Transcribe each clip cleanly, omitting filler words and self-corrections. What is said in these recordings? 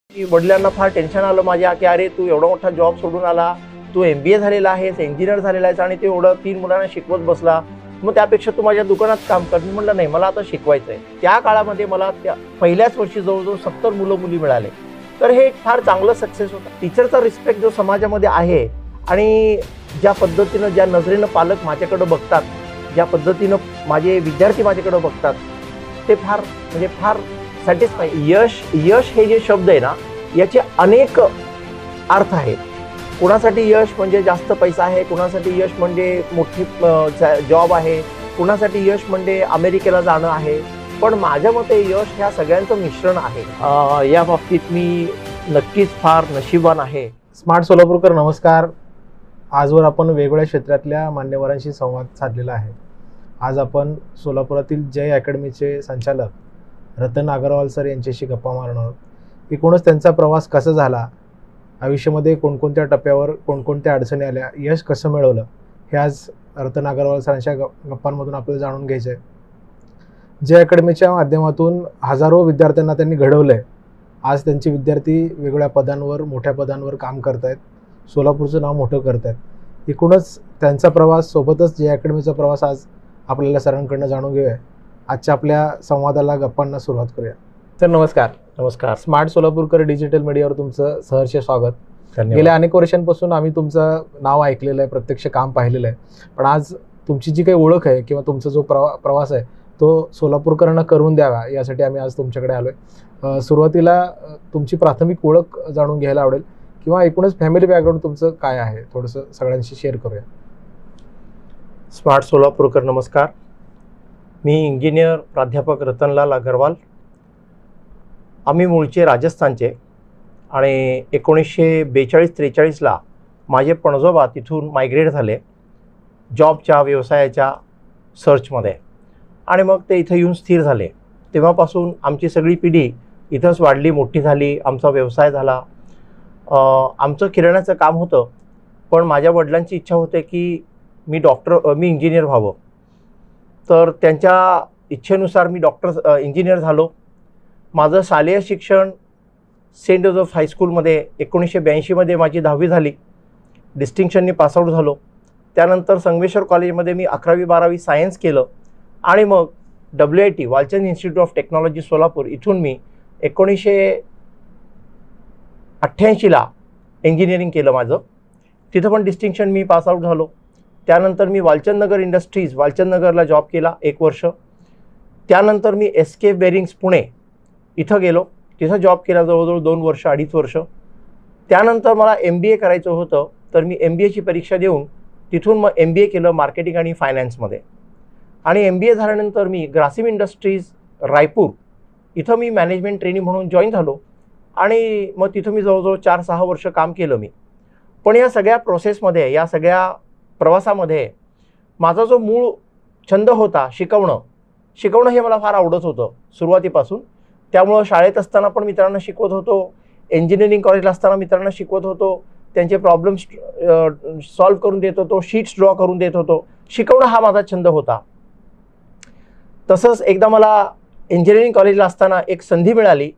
की वडिलांना फार टेन्शन आलं माझ्या की अरे तू एवढा मोठा जॉब सोडून आला, तू MBA झालेला आहेस, इंजिनियर झालेला आहेस आणि तू एवढं 3 मुलांना शिकवत बसला, मग त्यापेक्षा तू माझ्या दुकानात काम कर. मी म्हटलं नाही, मला आता शिकवायचं आहे. त्या काळामध्ये मला त्या पहिल्याच वर्षी जवळजवळ 70 मुलं मुली मिळाले. तर हे एक फार चांगलं सक्सेस होतं. टीचरचा रिस्पेक्ट जो समाजामध्ये आहे आणि ज्या पद्धतीनं ज्या नजरेनं पालक माझ्याकडे बघतात, ज्या पद्धतीनं माझे विद्यार्थी माझ्याकडे बघतात, ते फार म्हणजे फार सॅटिस्फाय. यश हे जे शब्द आहे ना, याचे अनेक अर्थ आहेत. कुणासाठी यश म्हणजे जास्त पैसा आहे, कुणासाठी यश म्हणजे मोठी जॉब आहे, कुणासाठी यश म्हणजे अमेरिकेला जाणं आहे. पण माझ्या मते यश ह्या सगळ्यांचं मिश्रण आहे. या बाबतीत मी नक्कीच फार नशिबान आहे. स्मार्ट सोलापूरकर नमस्कार. आजवर आपण वेगवेगळ्या क्षेत्रातल्या मान्यवरांशी संवाद साधलेला आहे. आज आपण सोलापुरातील जय अकॅडमीचे संचालक रतन अग्रवाल सर यांच्याशी गप्पा मारणार आहोत. एकूणच त्यांचा प्रवास कसा झाला, आयुष्यामध्ये कोणकोणत्या टप्प्यावर कोणकोणत्या अडचणी आल्या, यश कसं मिळवलं, हे आज रतन अग्रवाल सरांच्या गप्पांमधून आपल्याला जाणून घ्यायचं आहे. जय अकॅडमीच्या माध्यमातून हजारो विद्यार्थ्यांना त्यांनी घडवलं आहे. आज त्यांचे विद्यार्थी वेगवेगळ्या पदांवर, मोठ्या पदांवर काम करत आहेत, सोलापूरचं नाव मोठं करत आहेत. एकूणच त्यांचा प्रवास सोबतच जय अकॅडमीचा प्रवास आज आपल्याला सरांकडनं जाणून घेऊया. आजच्या आपल्या संवादाला, गप्पांना सुरुवात करूया. सर नमस्कार. नमस्कार. स्मार्ट सोलापूरकर डिजिटल मीडियावर तुमचं सहर्ष स्वागत. धन्यवाद. गेल्या अनेक वर्षांपासून आम्ही तुमचं नाव ऐकलेलं आहे, प्रत्यक्ष काम पाहिलेलं आहे. पण आज तुमची जी काही ओळख आहे किंवा तुमचा जो प्रवास आहे तो सोलापूरकरांना करून द्यावा, यासाठी आम्ही आज तुमच्याकडे आलो आहे. सुरुवातीला तुमची प्राथमिक ओळख जाणून घ्यायला आवडेल किंवा एकूणच फॅमिली बॅकग्राऊंड तुमचं काय आहे, थोडंसं सगळ्यांशी शेअर करूया. स्मार्ट सोलापूरकर नमस्कार. मी इंजिनियर प्राध्यापक रतनलाल अग्रवाल. आम्ही मूळचे राजस्थानचे आणि 1942-43ला माझे पणजोबा तिथून मायग्रेट झाले जॉबच्या, व्यवसायाच्या सर्चमध्ये, आणि मग ते इथं येऊन स्थिर झाले. तेव्हापासून आमची सगळी पिढी इथंच वाढली, मोठी झाली, आमचा व्यवसाय झाला. आमचं किराण्याचं काम होतं, पण माझ्या वडिलांची इच्छा होते की मी इंजिनियर व्हावं. तर त्यांच्या इच्छेनुसार मी इंजिनियर झालो. माझं शालेय शिक्षण सेंट जोसेफ हायस्कूलमध्ये 1982मध्ये माझी 10वी झाली. डिस्टिंक्शननी पासआउट झालो. त्यानंतर संगमेश्वर कॉलेजमध्ये मी 11वी-12वी सायन्स केलं आणि मग WIT Walchand institute of technology Solapur इथून मी 1988ला इंजिनिअरिंग केलं माझं. तिथं पण डिस्टिंक्शन मी पासआउट झालो. त्यानंतर मी वालचंदनगर इंडस्ट्रीज, वालचंदनगरला जॉब केला 1 वर्ष. त्यानंतर मी SK बेरिंग्स पुणे इथं गेलो, तिथं जॉब केला जवळजवळ 2 वर्ष, 2.5 वर्ष. त्यानंतर मला MBA करायचं होतं, तर मी MBAची परीक्षा देऊन तिथून मग MBA केलं मार्केटिंग आणि फायनान्समध्ये. आणि MBA झाल्यानंतर मी ग्रासिम इंडस्ट्रीज रायपूर इथं मी मॅनेजमेंट ट्रेनी म्हणून जॉईन झालो आणि मग तिथं मी जवळजवळ 4-6 वर्ष काम केलं मी. पण या सगळ्या प्रोसेसमध्ये, या सगळ्या प्रवासामध्ये माझा जो मूळ छंद होता शिकवणं हे मला फार आवडत होतं सुरुवातीपासून. त्यामुळं शाळेत असताना पण मित्रांना शिकवत होतो, इंजिनिअरिंग कॉलेजला असताना मित्रांना शिकवत होतो, त्यांचे प्रॉब्लेम्स सॉल्व्ह करून देत होतो, शीट्स ड्रॉ करून देत होतो. शिकवणं हा माझा छंद होता. तसंच एकदा मला इंजिनिअरिंग कॉलेजला असताना एक संधी मिळाली.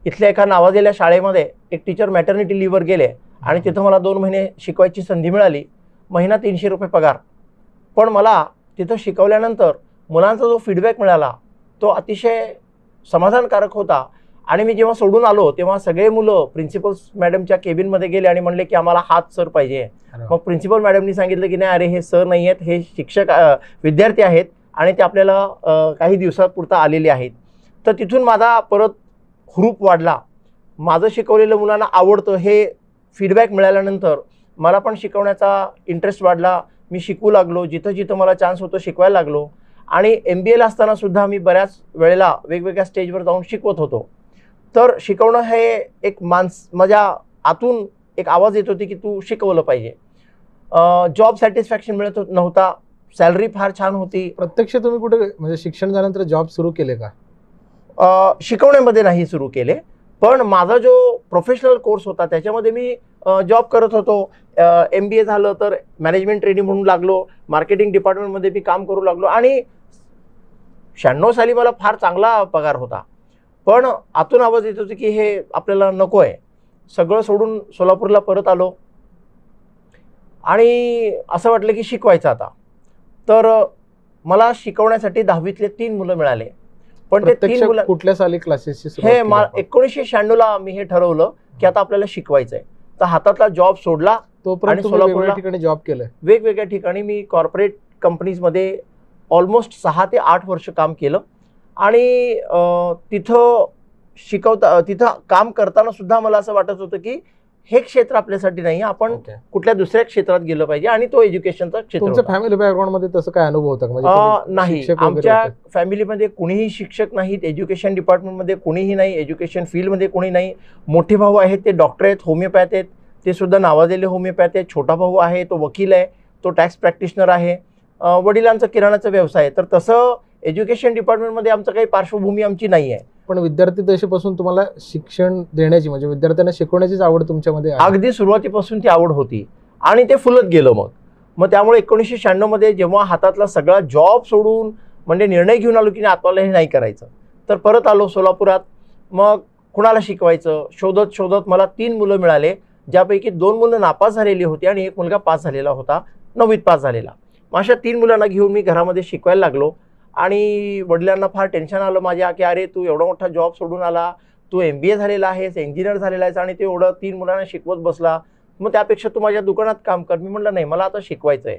इथल्या एका नावाजलेल्या शाळेमध्ये एक टीचर मॅटर्निटी लीव्हवर गेले आणि तिथं मला 2 महिने शिकवायची संधी मिळाली. महिना 300 रुपये पगार. पण मला तिथं शिकवल्यानंतर मुलांचा जो फीडबॅक मिळाला तो अतिशय समाधानकारक होता. आणि मी जेव्हा सोडून आलो तेव्हा सगळे मुलं प्रिन्सिपल मॅडमच्या केबिनमध्ये गेले आणि म्हणले की आम्हाला हाच सर पाहिजे. मग प्रिन्सिपल मॅडमनी सांगितलं की नाही, अरे हे सर नाही आहेत, हे शिक्षक विद्यार्थी आहेत आणि ते आपल्याला काही दिवसापुरता आलेले आहेत. तर तिथून माझा परत हुरूप वाढला. माझं शिकवलेलं मुलांना आवडतं हे फीडबॅक मिळाल्यानंतर मला पण शिकवण्याचा इंटरेस्ट वाढला. मी शिकू लागलो, जिथं जिथं मला चान्स होतो शिकवायला लागलो. आणि MBAला असताना सुद्धा मी बऱ्याच वेळेला वेगवेगळ्या स्टेजवर जाऊन शिकवत होतो. तर शिकवणं हे एक माझ्या आतून एक आवाज येत होती की तू शिकवलं पाहिजे. जॉब सॅटिस्फॅक्शन मिळत नव्हता, सॅलरी फार छान होती. प्रत्यक्ष तुम्ही कुठे म्हणजे शिक्षण झाल्यानंतर जॉब सुरू केले का? शिकवण्यामध्ये नाही सुरू केले, पण माझा जो प्रोफेशनल कोर्स होता त्याच्यामध्ये मी जॉब करत होतो. MBA झालं तर मॅनेजमेंट ट्रेनिंग म्हणून लागलो, मार्केटिंग डिपार्टमेंटमध्ये मी काम करू लागलो आणि 96 साली मला फार चांगला पगार होता. पण आतून आवाज येत होते की हे आपल्याला नको आहे. सगळं सोडून सोलापूरला परत आलो आणि असं वाटलं की शिकवायचं आता. तर मला शिकवण्यासाठी 10वीतले 3 मुलं मिळाले. पण ते 3 मुलं कुठल्या साली क्लासेसची हे 1996ला मी हे ठरवलं की आता आपल्याला शिकवायचंय. तर हातातला जॉब सोडला. तोपर्यंत तुम्ही वेगवेगळ्या ठिकाणी जॉब केलं? वेगवेगळ्या ठिकाणी मी कॉर्पोरेट कंपनीजमध्ये ऑलमोस्ट 6 ते 8 वर्ष काम केलं. आणि तिथं काम करताना सुद्धा मला असं वाटत होतं की हे क्षेत्र आपल्यासाठी नाही, आपण कुठल्या दुसऱ्या क्षेत्रात गेलं पाहिजे. आणि तो एज्युकेशनचा क्षेत्र. तुमच्या फॅमिली बॅकग्राऊंड मध्ये तसं काय अनुभव होता? नाही, आमच्या फॅमिलीमध्ये कुणीही शिक्षक नाहीत, एज्युकेशन डिपार्टमेंटमध्ये कुणीही नाही, एज्युकेशन फील्डमध्ये कोणी नाही. मोठे भाऊ आहेत ते डॉक्टर आहेत, होमिओपॅथ आहेत, ते सुद्धा नावाजलेले होमिओपॅथ आहेत. छोटा भाऊ आहे तो वकील आहे, तो टॅक्स प्रॅक्टिशनर आहे. वडिलांचा किराणाचा व्यवसाय आहे. तर तसं एज्युकेशन डिपार्टमेंटमध्ये आमचं काही पार्श्वभूमी आमची नाही आहे. पण विद्यार्थी दशेपासून तुम्हाला शिक्षण देण्याची म्हणजे विद्यार्थ्यांना शिकवण्याचीच आवड तुमच्यामध्ये? अगदी सुरुवातीपासून ती आवड होती आणि ते फुलत गेलं. मग त्यामुळे 1996 मध्ये जेव्हा हातातला सगळा जॉब सोडून म्हणजे निर्णय घेऊन आलो की आपल्याला हे नाही करायचं, तर परत आलो सोलापुरात. मग कुणाला शिकवायचं शोधत शोधत मला 3 मुलं मिळाले, ज्यापैकी 2 मुलं नापास झालेली होती आणि एक मुलगा पास झालेला होता, 9वीत पास झालेला. मग अशा 3 मुलांना घेऊन मी घरामध्ये शिकवायला लागलो. आणि वडिलांना फार टेन्शन आलं माझ्या की अरे तू एवढा मोठा जॉब सोडून आला, तू MBA झालेला आहेस, इंजिनियर झालेला आहेस आणि ते एवढं 3 मुलांना शिकवत बसला, मग त्यापेक्षा तू माझ्या दुकानात काम कर. मी म्हटलं नाही, मला आता शिकवायचं आहे.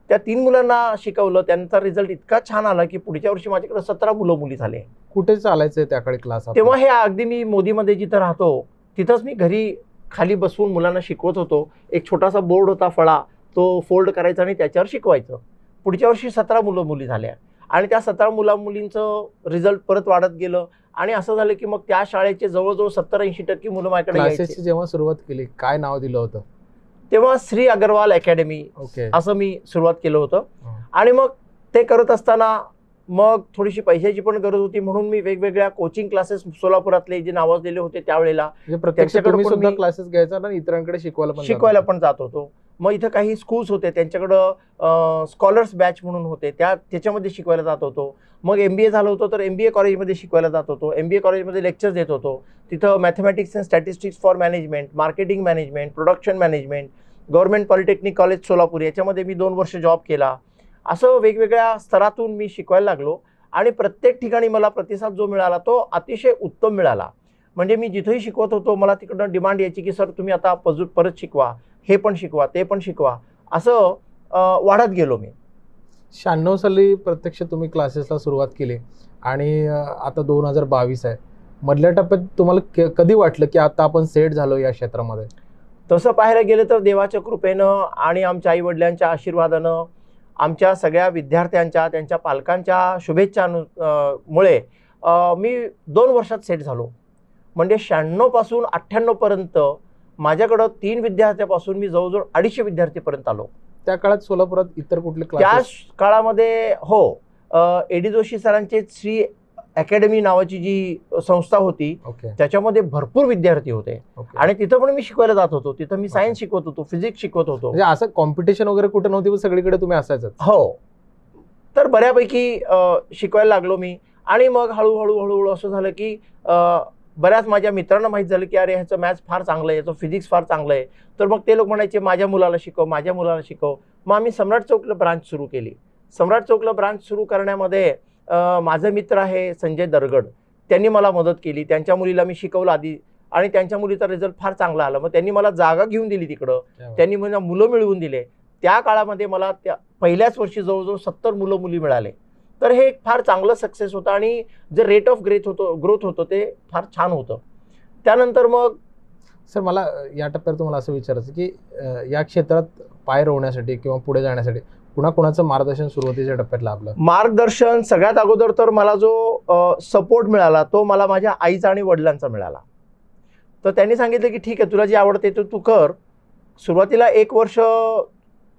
त्या 3 मुलांना शिकवलं, त्यांचा रिझल्ट इतका छान आला की पुढच्या वर्षी माझ्याकडे 17 मुलं मुली झाले. कुठे चालायचं त्याकडे क्लास? तेव्हा हे अगदी मी मोदीमध्ये जिथं राहतो तिथंच मी घरी खाली बसवून मुलांना शिकवत होतो. एक छोटासा बोर्ड होता फळा, तो फोल्ड करायचा आणि त्याच्यावर शिकवायचं. पुढच्या वर्षी 17 मुलं मुली झाल्या आणि त्या 17 मुलींचं रिझल्ट परत वाढत गेलं. आणि असं झालं की मग त्या शाळेचे जवळजवळ 70-80% मुलं माझ्याकडे यायची. जेव्हा सुरुवात केली काय नाव दिलं होतं? तेव्हा श्री अग्रवाल अकॅडमी असं मी सुरुवात केलं होतं. आणि मग ते करत असताना मग थोडीशी पैशाची पण गरज होती, म्हणून मी वेगवेगळ्या कोचिंग क्लासेस सोलापुरातले जे नावाजलेले होते त्यावेळेला त्याच्याकडे क्लासेस घ्यायचा आणि इतरांकडे शिकवायला पण जात होतो. मग इथं काही स्कूल्स होते त्यांच्याकडं स्कॉलर्स बॅच म्हणून होते, त्याच्यामध्ये शिकवायला जात होतो. मग MBA झालं होतं तर MBA कॉलेजमध्ये शिकवायला जात होतो. MBA कॉलेजमध्ये लेक्चर्स देत होतो. तिथं mathematics and statistics for management, marketing management, production management, government polytechnic college Solapur याच्यामध्ये मी 2 वर्ष जॉब केला. असं वेगवेगळ्या स्तरातून मी शिकवायला लागलो आणि प्रत्येक ठिकाणी मला प्रतिसाद जो मिळाला तो अतिशय उत्तम मिळाला. म्हणजे मी जिथंही शिकवत होतो मला तिकडनं डिमांड यायची की सर तुम्ही आता परत शिकवा, हे पण शिकवा, ते पण शिकवा. असं वाढत गेलो मी. 96 साली प्रत्यक्ष तुम्ही क्लासेसला सुरुवात केली आणि आता 2022 आहे. मधल्या टप्प्यात तुम्हाला कधी वाटलं की आता आपण सेट झालो या क्षेत्रामध्ये? तसं पाहायला गेलं तर देवाच्या कृपेनं आणि आमच्या आईवडिलांच्या आशीर्वादानं, आमच्या सगळ्या विद्यार्थ्यांच्या त्यांच्या पालकांच्या शुभेच्छांमुळे मी 2 वर्षात सेट झालो. म्हणजे 96 पासून 98 पर्यंत माझ्याकडं 3 विद्यार्थ्यापासून मी जवळजवळ 250 विद्यार्थीपर्यंत आलो. त्या काळात सोलापुरात इतर कुठले क्लास? त्या काळामध्ये AD जोशी सरांचे श्री अकॅडमी नावाची जी संस्था होती त्याच्यामध्ये भरपूर विद्यार्थी होते आणि तिथं पण मी शिकवायला जात होतो. तिथं मी सायन्स शिकवत होतो, फिजिक्स शिकवत होतो. म्हणजे असं कॉम्पिटिशन वगैरे कुठे नव्हती, पण सगळीकडे तुम्ही असायचं? हो. तर बऱ्यापैकी शिकवायला लागलो मी. आणि मग हळूहळू असं झालं की बऱ्याच माझ्या मित्रांना माहीत झालं की अरे ह्याचं मॅथ्स फार चांगलं आहे, ह्याचं फिजिक्स फार चांगलं आहे. तर मग ते लोक म्हणायचे माझ्या मुलाला शिकव, माझ्या मुलाला शिकव. मग आम्ही सम्राट चौकला ब्रांच सुरू केली. सम्राट चौकला ब्रांच सुरू करण्यामध्ये माझे मित्र आहे संजय दरगड, त्यांनी मला मदत केली. त्यांच्या मुलीला मी शिकवलं आधी आणि त्यांच्या मुलीचा रिझल्ट फार चांगला आला. मग त्यांनी मला जागा घेऊन दिली तिकडं, त्यांनी मला मुलं मिळवून दिले. त्या काळामध्ये मला त्या पहिल्याच वर्षी जवळजवळ 70 मुलं मुली मिळाले. तर हे एक फार चांगलं सक्सेस होतं आणि जे रेट ऑफ ग्रोथ होतं ते फार छान होतं. त्यानंतर मग सर मला या टप्प्यावर तुम्हाला असं विचारायचं की या क्षेत्रात पाय रोवण्यासाठी किंवा पुढे जाण्यासाठी कुणाचं मार्गदर्शन सुरुवातीच्या टप्प्यात लाभलं? मार्गदर्शन सगळ्यात अगोदर तर मला जो सपोर्ट मिळाला तो मला माझ्या आईचा आणि वडिलांचा मिळाला. तर त्यांनी सांगितलं की ठीक आहे, तुला जे आवडते ते तू कर. सुरुवातीला 1 वर्ष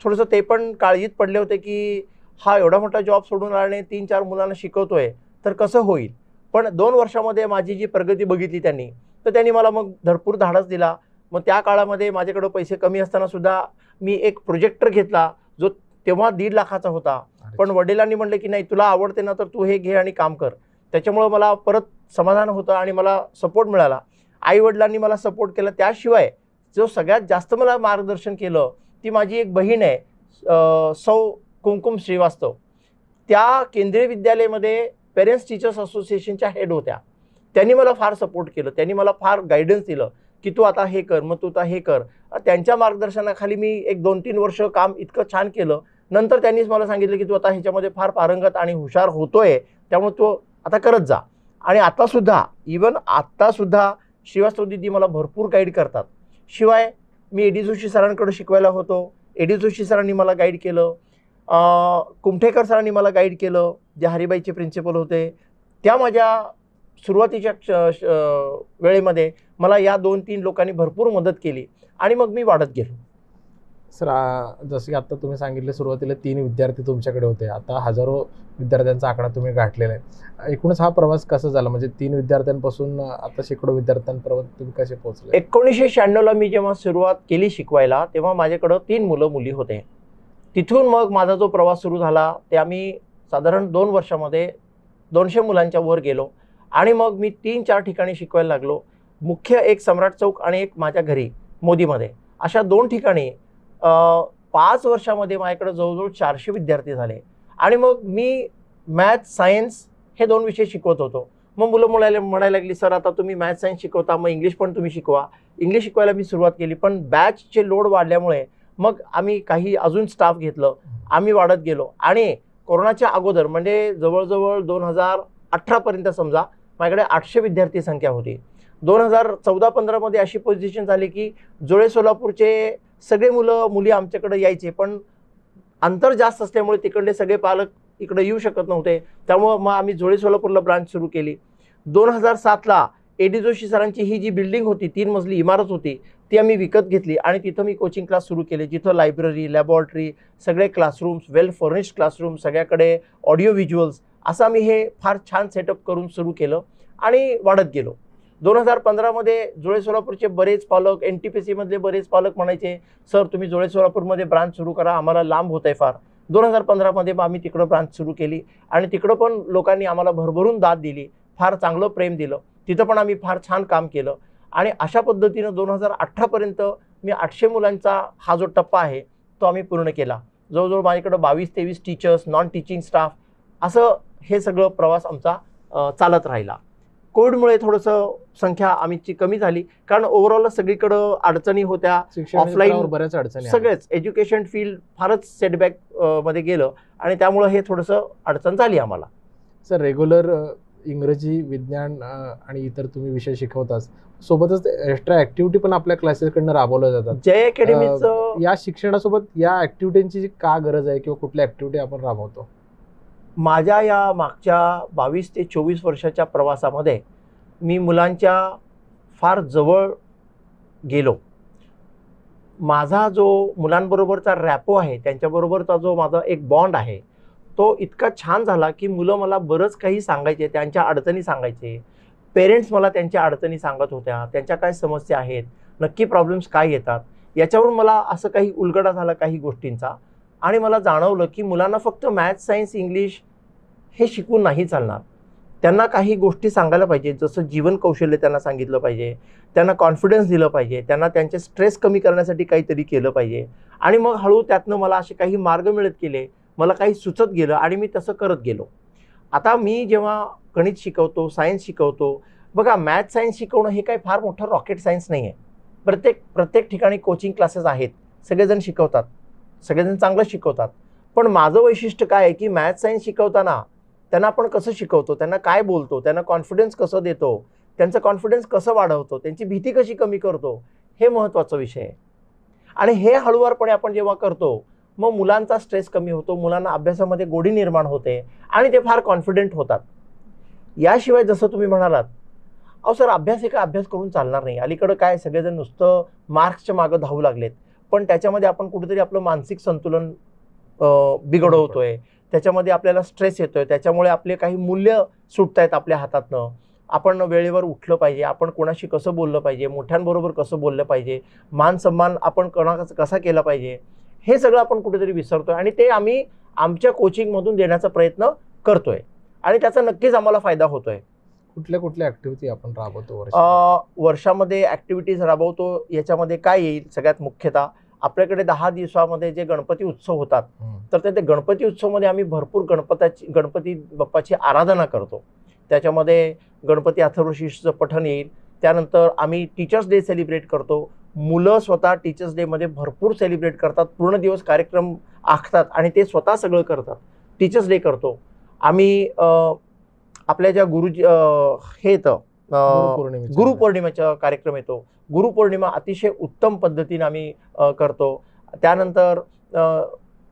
थोडंसं ते पण काळजीत पडले होते की हा एवढा मोठा जॉब सोडून आल्याने 3-4 मुलांना शिकवतोय तर कसं होईल. पण 2 वर्षामध्ये माझी जी प्रगती बघितली त्यांनी, तर त्यांनी मला मग भरपूर धाडस दिला. मग त्या काळामध्ये माझ्याकडे पैसे कमी असताना सुद्धा मी एक प्रोजेक्टर घेतला जो तेव्हा 1.5 लाखाचा होता. पण वडिलांनी म्हणले की नाही तुला आवडते ना तर तू हे घे आणि काम कर. त्याच्यामुळं मला परत समाधान होतं आणि मला सपोर्ट मिळाला. आईवडिलांनी मला सपोर्ट केला. त्याशिवाय जो सगळ्यात जास्त मला मार्गदर्शन केलं ती माझी एक बहीण आहे, सौ कुमकुम श्रीवास्तव. त्या केंद्रीय विद्यालयामध्ये पेरेंट्स टीचर्स असोसिएशनच्या हेड होत्या. त्यांनी मला फार सपोर्ट केलं. त्यांनी मला फार गायडन्स दिलं की तू आता हे कर, मग तू आता हे कर. त्यांच्या मार्गदर्शनाखाली मी एक 2-3 वर्ष काम इतकं छान केलं. नंतर त्यांनीच मला सांगितलं की तू आता ह्याच्यामध्ये फार पारंगत आणि हुशार होतोय, त्यामुळे तू आता करत जा. आणि आतासुद्धा आत्तासुद्धा श्रीवास्तव दीदी मला भरपूर गाईड करतात. शिवाय मी ए डी जोशी सरांकडे शिकवायला होतो. ए डी जोशी सरांनी मला गाईड केलं. कुमठेकर सरांनी मला गाईड केलं, जे हरिबाईचे प्रिन्सिपल होते. त्या माझ्या सुरुवातीच्या वेळेमध्ये मला या 2-3 लोकांनी भरपूर मदत केली आणि मग मी वाढत गेलो. सर, जसं की आता तुम्ही सांगितलं सुरुवातीला 3 विद्यार्थी तुमच्याकडे होते, आता हजारो विद्यार्थ्यांचा आकडा तुम्ही गाठलेला आहे. एकूणच हा प्रवास कसा झाला, म्हणजे 3 विद्यार्थ्यांपासून आता शेकडो विद्यार्थ्यांपर्यंत तुम्ही कसे पोहोचले? 1996ला मी जेव्हा सुरुवात केली शिकवायला, तेव्हा माझ्याकडं 3 मुलं मुली होते. तिथून मग माझा जो प्रवास सुरू झाला ते आम्ही साधारण 2 वर्षामध्ये 200 मुलांच्या वर गेलो आणि मग मी 3-4 ठिकाणी शिकवायला लागलो. मुख्य एक सम्राट चौक आणि एक माझ्या घरी मोदीमध्ये, अशा 2 ठिकाणी 5 वर्षामध्ये माझ्याकडे जवळजवळ 400 विद्यार्थी झाले. आणि मग मी मॅथ सायन्स हे 2 विषय शिकवत होतो. मग मुलं म्हणायला लागली, सर आता तुम्ही मॅथ सायन्स शिकवता, मग इंग्लिश पण तुम्ही शिकवा. इंग्लिश शिकवायला मी सुरुवात केली, पण बॅचचे लोड वाढल्यामुळे मग आम्ही काही अजून स्टाफ घेतलं. आम्ही वाढत गेलो आणि कोरोनाच्या अगोदर म्हणजे जवळजवळ 2018पर्यंत समजा माझ्याकडे 800 विद्यार्थी संख्या होती. 2014-15मध्ये अशी पोझिशन झाली की जोळे सोलापूरचे सगळे मुलं मुली आमच्याकडे यायचे, पण अंतर जास्त असल्यामुळे तिकडले सगळे पालक इकडे येऊ शकत नव्हते. त्यामुळं मग आम्ही जोळे सोलापूरला ब्रांच सुरू केली. 2007ला ए डी जोशी सरांची ही जी बिल्डिंग होती, 3 मजली इमारत होती, ती आम्ही विकत घेतली आणि तिथं मी कोचिंग क्लास सुरू केले, जिथं लायब्ररी, लॅबॉरेटरी, सगळे क्लासरूम्स, वेल फर्निश्ड क्लासरूम, सगळ्याकडे ऑडिओ व्हिज्युअल्स, असं आम्ही हे फार छान सेटअप करून सुरू केलं आणि वाढत गेलो. 2015मध्ये जोळे सोलापूरचे बरेच पालक, NTPC मधले बरेच पालक म्हणायचे, सर तुम्ही जोळे सोलापूरमध्ये ब्रांच सुरू करा, आम्हाला लांब होत आहे फार. 2015मध्ये मग आम्ही तिकडं ब्रांच सुरू केली आणि तिकडं पण लोकांनी आम्हाला भरभरून दाद दिली, फार चांगलं प्रेम दिलं. तिथं पण आम्ही फार छान काम केलं आणि अशा पद्धतीनं 2018पर्यंत मी 800 मुलांचा हा जो टप्पा आहे तो आम्ही पूर्ण केला. जवळजवळ माझ्याकडं 22-23 टीचर्स, नॉन टीचिंग स्टाफ, असं हे सगळं प्रवास आमचा चालत राहिला. कोविडमुळे थोडंसं संख्या आमची कमी झाली, कारण ओव्हरऑल सगळीकडं अडचणी होत्या, ऑफलाईन बऱ्याच अडचणी, सगळेच एज्युकेशन फील्ड फारच सेटबॅक मध्ये गेलं आणि त्यामुळं हे थोडंसं अडचण झाली आम्हाला. सर, रेग्युलर इंग्रजी, विज्ञान आणि इतर तुम्ही विषय शिकवताच, सोबतच एक्स्ट्रा ॲक्टिव्हिटी पण आपल्या क्लासेसकडनं राबवल्या जातात. जय अकॅडमीचं या शिक्षणासोबत या ॲक्टिव्हिटींची का गरज आहे किंवा कुठल्या ॲक्टिव्हिटी आपण राबवतो? माझ्या या मागच्या 22 ते 24 वर्षाच्या प्रवासामध्ये मी मुलांच्या फार जवळ गेलो. माझा जो मुलांबरोबरचा रॅपो आहे, त्यांच्याबरोबरचा जो माझा एक बॉन्ड आहे, तो इतका छान झाला की मुलं मला बरंच काही सांगायचे, त्यांच्या अडचणी सांगायचे. पेरेंट्स मला त्यांच्या अडचणी सांगत होत्या, त्यांच्या काय समस्या आहेत, नक्की प्रॉब्लेम्स काय येतात, याच्यावरून मला असं काही उलगडा झाला काही गोष्टींचा. आणि मला जाणवलं की मुलांना फक्त मॅथ्स, सायन्स, इंग्लिश हे शिकून नाही चालणार. त्यांना काही गोष्टी सांगायला पाहिजे, जसं जीवन कौशल्य त्यांना सांगितलं पाहिजे, त्यांना कॉन्फिडन्स दिलं पाहिजे, त्यांना त्यांचे स्ट्रेस कमी करण्यासाठी काहीतरी केलं पाहिजे. आणि मग हळू त्यातनं मला असे काही मार्ग मिळत गेले, मला काही सुचत गेलं आणि मी तसं करत गेलो. आता मी जेव्हा गणित शिकवतो, सायन्स शिकवतो, बघा मॅथ्स सायन्स शिकवणं हे काही फार मोठं रॉकेट सायन्स नाही आहे. प्रत्येक ठिकाणी कोचिंग क्लासेस आहेत, सगळेजण शिकवतात, सगळेजण चांगलं शिकवतात. पण माझं वैशिष्ट्य काय आहे की मॅथ्स सायन्स शिकवताना त्यांना आपण कसं शिकवतो, त्यांना काय बोलतो, त्यांना कॉन्फिडन्स कसं देतो, त्यांचं कॉन्फिडन्स कसं वाढवतो, त्यांची भीती कशी कमी करतो, हे महत्त्वाचा विषय आहे. आणि हे हळूवारपणे आपण जेव्हा करतो मग मुलांचा स्ट्रेस कमी होतो, मुलांना अभ्यासामध्ये गोडी निर्माण होते आणि ते फार कॉन्फिडंट होतात. याशिवाय जसं तुम्ही म्हणालात, अहो सर अभ्यास हे काय अभ्यास करून चालणार नाही, अलीकडं काय सगळेजण नुसतं मार्क्सच्या मागं धावू लागलेत, पण त्याच्यामध्ये आपण कुठेतरी आपलं मानसिक संतुलन बिघडवतोय, त्याच्यामध्ये आपल्याला स्ट्रेस येतोय, त्याच्यामुळे आपले काही मूल्य सुटतायत आपल्या हातातनं. आपण वेळेवर उठलं पाहिजे, आपण कोणाशी कसं बोललं पाहिजे, मोठ्यांबरोबर कसं बोललं पाहिजे, मान सन्मान आपण कोणाचा कसा केला पाहिजे, हे सगळं आपण कुठेतरी विसरतोय आणि ते आम्ही आमच्या कोचिंगमधून देण्याचा प्रयत्न करतोय. आणि त्याचा नक्कीच आम्हाला फायदा होतोय. कुठल्या कुठल्या ऍक्टिव्हिटी आपण राबवतो वर्षामध्ये ऍक्टिव्हिटीज राबवतो. याच्यामध्ये काय येईल, सगळ्यात मुख्यतः आपल्याकडे 10 दिवसामध्ये जे गणपती उत्सव होतात, तर त्या गणपती उत्सवमध्ये आम्ही भरपूर गणपती बाप्पाची आराधना करतो. त्याच्यामध्ये गणपती अथर्वशीर्षचं पठण येईल. त्यानंतर आम्ही टीचर्स डे सेलिब्रेट करतो. मुलं स्वतः टीचर्स डेमध्ये भरपूर सेलिब्रेट करतात, पूर्ण दिवस कार्यक्रम आखतात आणि ते स्वतः सगळं करतात. टीचर्स डे करतो आम्ही. आपल्या ज्या हे येतं गुरुपौर्णिमेचा कार्यक्रम येतो. गुरुपौर्णिमा अतिशय उत्तम पद्धतीने आम्ही करतो. त्यानंतर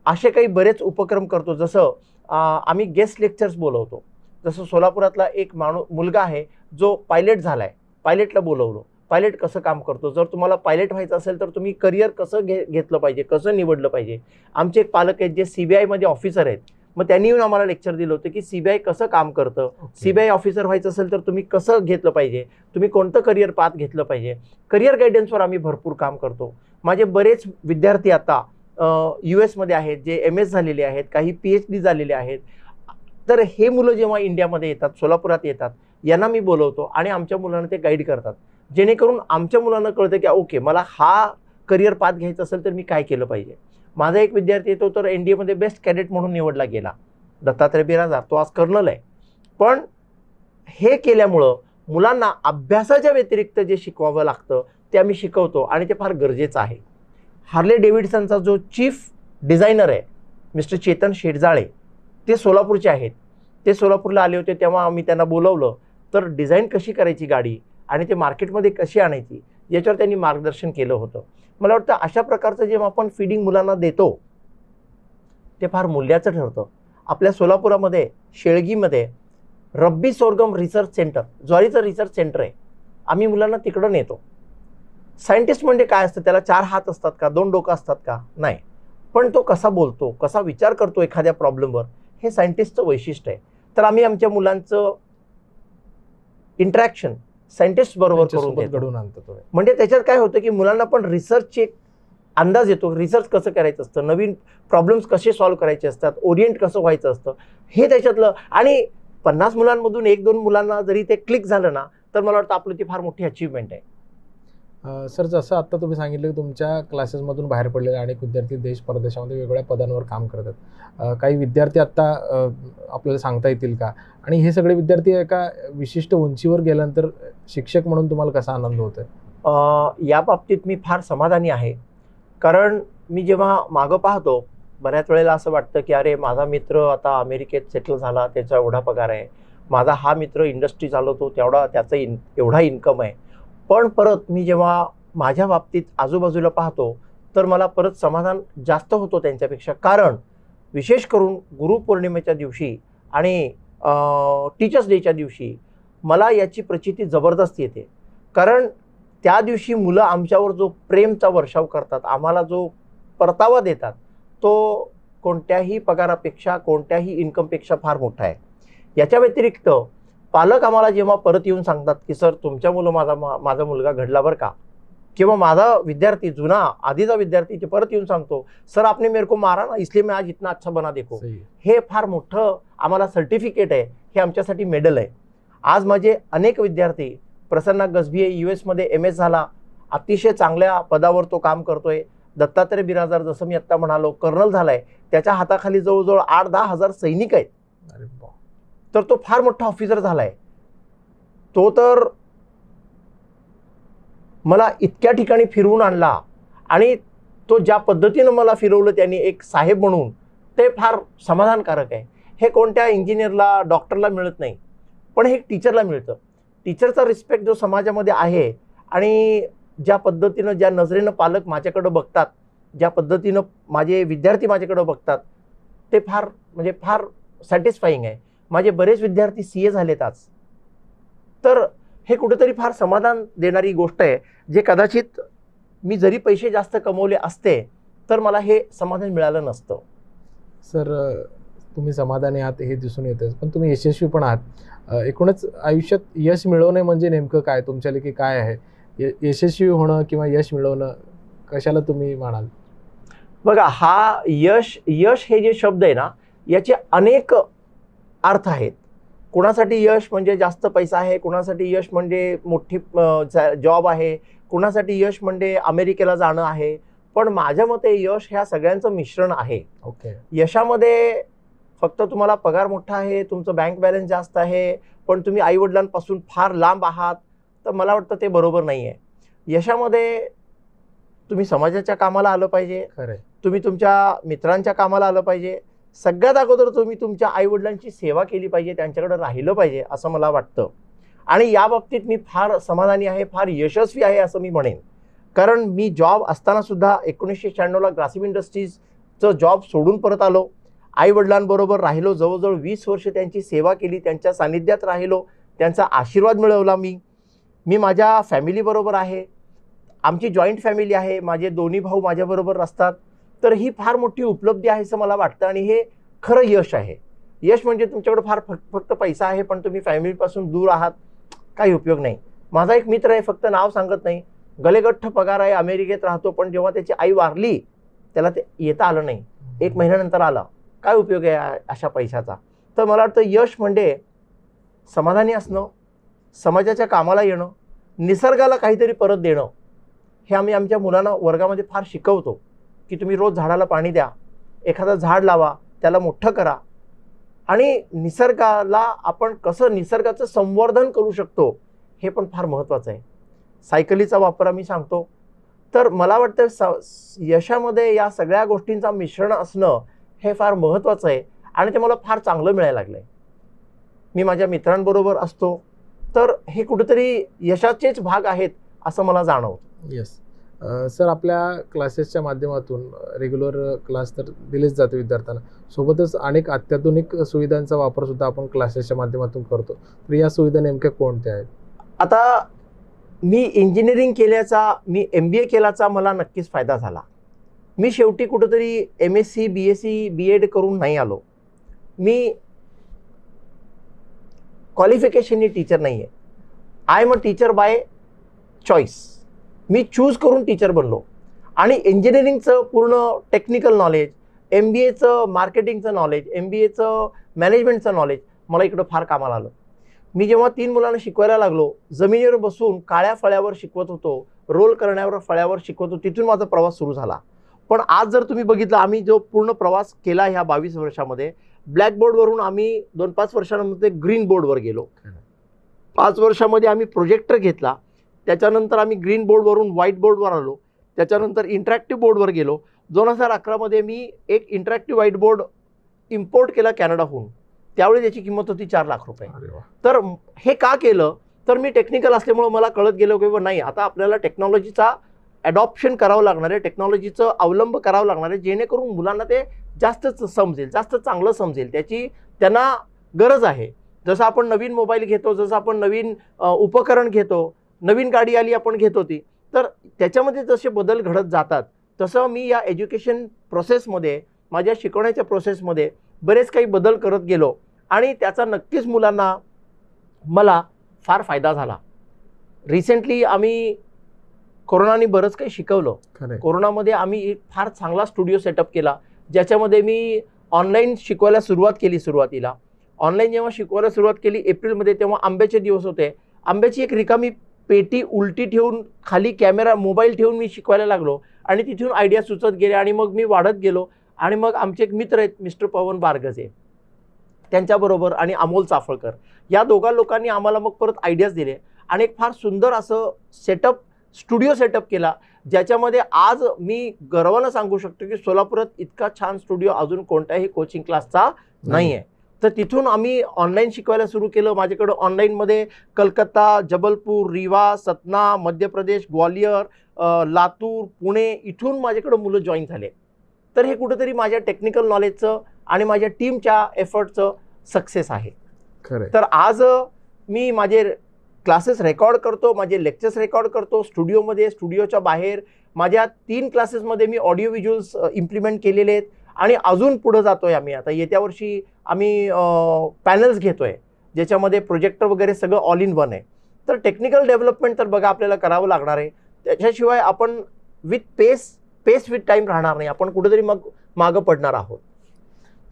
असे काही बरेच उपक्रम करतो. जसं आम्ही गेस्ट लेक्चर्स बोलवतो. जसं सोलापुरातला एक मुलगा आहे जो पायलट झालाय, पायलटला बोलवलं. पायलट कसं काम करतो, जर तुम्हाला पायलट व्हायचं असेल तर तुम्ही करिअर कसं घेतलं पाहिजे, कसं निवडलं पाहिजे. आमचे एक पालक आहेत जे CBI मध्ये ऑफिसर आहेत. मग त्यांनी येऊन आम्हाला लेक्चर दिलं होतं की CBI कसं काम करतं. CBI ऑफिसर व्हायचं असेल तर तुम्ही कसं घेतलं पाहिजे, तुम्ही कोणतं करिअर पाथ घेतलं पाहिजे. करिअर गायडन्सवर आम्ही भरपूर काम करतो. माझे बरेच विद्यार्थी आता US मध्ये आहेत, जे MS झालेले आहेत, काही PhD झालेले आहेत. तर हे मुलं जेव्हा इंडियामध्ये येतात, सोलापुरात येतात, यांना मी बोलवतो आणि आमच्या मुलांना ते गाईड करतात, जेणेकरून आमच्या मुलांना कळतं की ओके, मला हा करिअर पाथ घ्यायचा असेल तर मी काय केलं पाहिजे. माझा एक विद्यार्थी येतो तर NDA मध्ये बेस्ट कॅडेट म्हणून निवडला गेला, दत्तात्रय बिराजदार. तो आज कर्नल आहे. पण हे केल्यामुळं मुलांना अभ्यासाच्या व्यतिरिक्त जे शिकवावं लागतं ते आम्ही शिकवतो आणि ते फार गरजेचं आहे. हार्ले डेव्हिडसनचा जो चीफ डिझायनर आहे मिस्टर चेतन शेटजाळे, ते सोलापूरचे आहेत. ते सोलापूरला आले होते तेव्हा आम्ही त्यांना बोलवलं. तर डिझाईन कशी करायची गाडी आणि ते मार्केटमध्ये कशी आणायची याच्यावर त्यांनी मार्गदर्शन केलं होतं. मला वाटतं अशा प्रकारचं जेव्हा आपण फीडिंग मुलांना देतो ते फार मूल्याचं ठरतं. आपल्या सोलापुरामध्ये शेळगीमध्ये रब्बी सोरगम रिसर्च सेंटर, ज्वारीचं रिसर्च सेंटर आहे. आम्ही मुलांना तिकडं नेतो. सायंटिस्ट म्हणजे काय असतं, त्याला 4 हात असतात का, 2 डोकं असतात का, नाही. पण तो कसा बोलतो, कसा विचार करतो एखाद्या प्रॉब्लेमवर, हे सायंटिस्टचं वैशिष्ट्य आहे. तर आम्ही आमच्या मुलांचं इंटरॅक्शन सायंटिस्ट बरोबर घडवून आणतो. म्हणजे त्याच्यात काय होतं की मुलांना पण रिसर्चचे एक अंदाज येतो, रिसर्च कसं करायचं असतं, नवीन प्रॉब्लेम्स कसे सॉल्व्ह करायचे असतात, ओरिएंट कसं व्हायचं असतं, हे त्याच्यातलं. आणि 50 मुलांमधून 1-2 मुलांना जरी ते क्लिक झालं ना, तर मला वाटतं आपलं ती फार मोठी अचीवमेंट आहे. सर, जसं आत्ता तुम्ही सांगितलं की तुमच्या क्लासेसमधून बाहेर पडलेले अनेक विद्यार्थी देश परदेशामध्ये वेगवेगळ्या पदांवर काम करतात. काही विद्यार्थी आत्ता आपल्याला सांगता येतील का, आणि हे सगळे विद्यार्थी एका विशिष्ट उंचीवर गेल्यानंतर शिक्षक म्हणून तुम्हाला कसा आनंद होतोय? या बाबतीत मी फार समाधानी आहे. कारण मी जेव्हा मागं पाहतो बऱ्याच वेळेला असं वाटतं की अरे, माझा मित्र आता अमेरिकेत सेटल झाला, त्याचा एवढा पगार आहे, माझा हा मित्र इंडस्ट्री चालवतो, त्याचा एवढा इन्कम आहे. पण परत मी जेव्हा माझ्या बाबतीत आजूबाजूला पाहतो तर मला परत समाधान जास्त होतो त्यांच्यापेक्षा. कारण विशेष करून गुरुपौर्णिमेच्या दिवशी आणि टीचर्स डेच्या दिवशी मला याची प्रचिती जबरदस्त येते. कारण त्या दिवशी मुलं आमच्यावर जो प्रेमचा वर्षाव करतात, आम्हाला जो परतावा देतात, तो कोणत्याही पगारापेक्षा, कोणत्याही इन्कमपेक्षा फार मोठा आहे. याच्या व्यतिरिक्त पालक आम्हाला जेव्हा परत येऊन सांगतात की सर, तुमच्या मुलं माझा मुलगा घडला बरं का, किंवा माझा विद्यार्थी जुना आधीचा विद्यार्थी ते परत येऊन सांगतो सर, आपने मेरे को मारा ना, इसलिए मैं आज इतना अच्छा बना देखो, हे फार मोठं आम्हाला सर्टिफिकेट आहे. हे आमच्यासाठी मेडल आहे. आज माझे अनेक विद्यार्थी, प्रसन्ना गजभिये US मध्ये MS झाला, अतिशय चांगल्या पदावर तो काम करतोय. दत्तात्रय बिराजदार, जसं मी आत्ता म्हणालो, कर्नल झालाय. त्याच्या हाताखाली जवळजवळ 8-10 हजार सैनिक आहेत. तर तो फार मोठा ऑफिसर झालाय. तो तर मला इतक्या ठिकाणी फिरवून आणला आणि तो ज्या पद्धतीनं मला फिरवलं त्यांनी एक साहेब म्हणून, ते फार समाधानकारक आहे. हे कोणत्या इंजिनियरला, डॉक्टरला मिळत नाही, पण हे टीचरला मिळतं. टीचरचा रिस्पेक्ट जो समाजामध्ये आहे आणि ज्या पद्धतीनं, ज्या नजरेनं पालक माझ्याकडं बघतात, ज्या पद्धतीनं माझे विद्यार्थी माझ्याकडं बघतात, ते फार सॅटिस्फाईंग आहे. माझे बरेच विद्यार्थी CA झालेत आज. तर हे कुठेतरी फार समाधान देणारी गोष्ट आहे, जे कदाचित मी जरी पैसे जास्त कमवले असते तर मला हे समाधान मिळालं नसतं. सर, तुम्ही समाधानी आहात हे दिसून येतं, पण तुम्ही यशस्वी पण आहात. एकूणच आयुष्यात यश मिळवणे म्हणजे नेमकं काय, तुमच्या लेखी काय आहे? यशस्वी होणं किंवा यश मिळवणं कशाला तुम्ही म्हणाल? बघा, हा यश हे जे शब्द आहे ना, याचे अनेक अर्थ आहेत. कुणासाठी यश म्हणजे जास्त पैसा आहे, कुणासाठी यश म्हणजे मोठी जॉब आहे, कुणासाठी यश म्हणजे अमेरिकेला जाणं आहे. पण माझ्या मते यश ह्या सगळ्यांचं मिश्रण आहे. ओके. यशामध्ये फक्त तुम्हाला पगार मोठा आहे, तुमचं बँक बॅलन्स जास्त आहे, पण तुम्ही आईवडिलांपासून फार लांब आहात, तर मला वाटतं ते बरोबर नाही आहे. यशामध्ये तुम्ही समाजाच्या कामाला आलं पाहिजे, खरंय. तुम्ही तुमच्या मित्रांच्या कामाला आलं पाहिजे, सगळ्यात अगोदर तुम्ही तुमच्या आईवडिलांची सेवा केली पाहिजे, त्यांच्याकडे राहिलं पाहिजे असं मला वाटतं. आणि या बाबतीत मी फार समाधानी आहे, फार यशस्वी आहे असं मी म्हणेन. कारण मी जॉब असताना सुद्धा 1996ला ग्रासिम इंडस्ट्रीजचं जॉब सोडून परत आलो, आईवडिलांबरोबर राहिलो, जवळजवळ 20 वर्ष त्यांची सेवा केली, त्यांच्या सानिध्यात राहिलो, त्यांचा आशीर्वाद मिळवला. मी माझ्या फॅमिलीबरोबर आहे, आमची जॉईंट फॅमिली आहे, माझे दोन्ही भाऊ माझ्याबरोबर असतात. तर ही फार मोठी उपलब्धी आहे असं मला वाटतं आणि हे खरं यश आहे. यश म्हणजे तुमच्याकडे फार फक्त पैसा आहे पण तुम्ही फॅमिलीपासून दूर आहात, काही उपयोग नाही. माझा एक मित्र आहे, फक्त नाव सांगत नाही, गलेगठ्ठ पगार आहे, अमेरिकेत राहतो, पण जेव्हा त्याची आई वारली त्याला ते येता आलं नाही, 1 महिन्यानंतर आला. काय उपयोग आहे अशा पैशाचा? तर मला वाटतं यश म्हणजे समाधानी असणं, समाजाच्या कामाला येणं, निसर्गाला काहीतरी परत देणं. हे आम्ही आमच्या मुलांना वर्गामध्ये फार शिकवतो की तुम्ही रोज झाडाला पाणी द्या, एखादं झाड लावा, त्याला मोठं करा आणि निसर्गाला आपण कसं निसर्गाचं संवर्धन करू शकतो हे पण फार महत्त्वाचं आहे. सायकलीचा वापर आम्ही सांगतो. तर मला वाटतं यशामध्ये या सगळ्या गोष्टींचा मिश्रण असणं हे फार महत्त्वाचं आहे आणि ते मला फार चांगलं मिळायला लागलं आहे. मी माझ्या मित्रांबरोबर असतो, तर हे कुठेतरी यशाचेच भाग आहेत असं मला जाणवतं. येस सर, आपल्या क्लासेसच्या माध्यमातून रेग्युलर क्लास तर दिलेच जाते विद्यार्थ्यांना, सोबतच अनेक अत्याधुनिक सुविधांचा वापरसुद्धा आपण क्लासेसच्या माध्यमातून करतो. तर या सुविधा नेमक्या कोणत्या आहेत? आता मी इंजिनिअरिंग केल्याचा, मी MBA केल्याचा मला नक्कीच फायदा झाला. मी शेवटी कुठंतरी MSc BSc BEd करून नाही आलो. मी क्वालिफिकेशननी टीचर नाही आहे. I am a teacher bye choice. Me choose करून टीचर बनलो आणि इंजिनिअरिंगचं पूर्ण टेक्निकल नॉलेज, MBAचं मार्केटिंगचं नॉलेज, MBAचं मॅनेजमेंटचं नॉलेज मला इकडं फार कामाला आलं. मी जेव्हा 3 मुलांना शिकवायला लागलो, जमिनीवर बसून काळ्या फळ्यावर शिकवत होतो, रोल करण्यावर फळ्यावर शिकवत होतो, तिथून माझा प्रवास सुरू झाला. पण आज जर तुम्ही बघितलं, आम्ही जो पूर्ण प्रवास केला ह्या 22 वर्षामध्ये, ब्लॅकबोर्डवरून आम्ही 2-5 वर्षांमध्ये ग्रीन बोर्डवर गेलो. 5 वर्षामध्ये आम्ही प्रोजेक्टर घेतला, त्याच्यानंतर आम्ही ग्रीन बोर्डवरून व्हाईट बोर्डवर आलो, त्याच्यानंतर इंटरॅक्टिव्ह बोर्डवर गेलो. 2011मध्ये मी एक इंटरॅक्टिव्ह व्हाईट बोर्ड इम्पोर्ट केला कॅनडाहून. त्यावेळी त्याची किंमत होती 4 लाख रुपये. तर हे का केलं? तर मी टेक्निकल असल्यामुळे मला कळत गेलं की नाही, आता आपल्याला टेक्नॉलॉजीचा ॲडॉप्शन करावं लागणार आहे, टेक्नॉलॉजीचं अवलंब करावं लागणार आहे, जेणेकरून मुलांना ते जास्तच समजेल, जास्त चांगलं समजेल, त्याची त्यांना गरज आहे. जसं आपण नवीन मोबाईल घेतो, जसं आपण नवीन उपकरण घेतो, नवीन गाडी आली आपण घेत होती, तर त्याच्यामध्ये जसे बदल घडत जातात तसं मी या एज्युकेशन प्रोसेसमध्ये, माझ्या शिकवण्याच्या प्रोसेसमध्ये बरेच काही बदल करत गेलो आणि त्याचा नक्कीच मुलांना मला फार फायदा झाला. रिसेंटली आम्ही कोरोनाने बरंच काही शिकवलं. कोरोनामध्ये आम्ही एक फार चांगला स्टुडिओ सेटअप केला, ज्याच्यामध्ये मी ऑनलाईन शिकवायला सुरुवात केली. सुरुवातीला ऑनलाईन जेव्हा शिकवायला सुरुवात केली एप्रिलमध्ये, तेव्हा आंब्याचे दिवस होते. आंब्याची एक रिकामी पेटी उलटी ठेवून खाली कॅमेरा मोबाईल ठेवून मी शिकवायला लागलो आणि तिथून आयडिया सुचत गेले आणि मग मी वाढत गेलो. आणि मग आमचे एक मित्र आहेत मिस्टर पवन बारगजे, त्यांच्याबरोबर आणि अमोल चाफळकर, या दोघा लोकांनी आम्हाला मग परत आयडियाज दिले आणि एक फार सुंदर असं स्टुडिओ सेटअप केला, ज्याच्यामध्ये आज मी गर्वानं सांगू शकतो की सोलापुरात इतका छान स्टुडिओ अजून कोणत्याही कोचिंग क्लासचा नाही आहे. तर तिथून आम्ही ऑनलाईन शिकवायला सुरू केलं. माझ्याकडं ऑनलाईनमध्ये कलकत्ता, जबलपूर, रीवा, सतना, मध्य प्रदेश, ग्वालियर, लातूर, पुणे इथून माझ्याकडं मुलं जॉईन झाले. तर हे कुठेतरी माझ्या टेक्निकल नॉलेजचं आणि माझ्या टीमच्या एफर्टचं सक्सेस आहे. खरं. तर आज मी माझे क्लासेस रेकॉर्ड करतो, माझे लेक्चर्स रेकॉर्ड करतो स्टुडिओमध्ये, स्टुडिओच्या बाहेर. माझ्या 3 क्लासेसमध्ये मी ऑडिओ व्हिज्युअल्स इम्प्लिमेंट केलेले आहेत आणि अजून पुढं जातोय आम्ही. आता येत्या वर्षी आम्ही पॅनल्स घेतोय, ज्याच्यामध्ये प्रोजेक्टर वगैरे सगळं ऑल इन वन आहे. तर टेक्निकल डेव्हलपमेंट तर बघा आपल्याला करावं लागणार आहे. त्याच्याशिवाय आपण विथ पेस विथ टाईम राहणार नाही, आपण कुठेतरी मग मागं पडणार आहोत.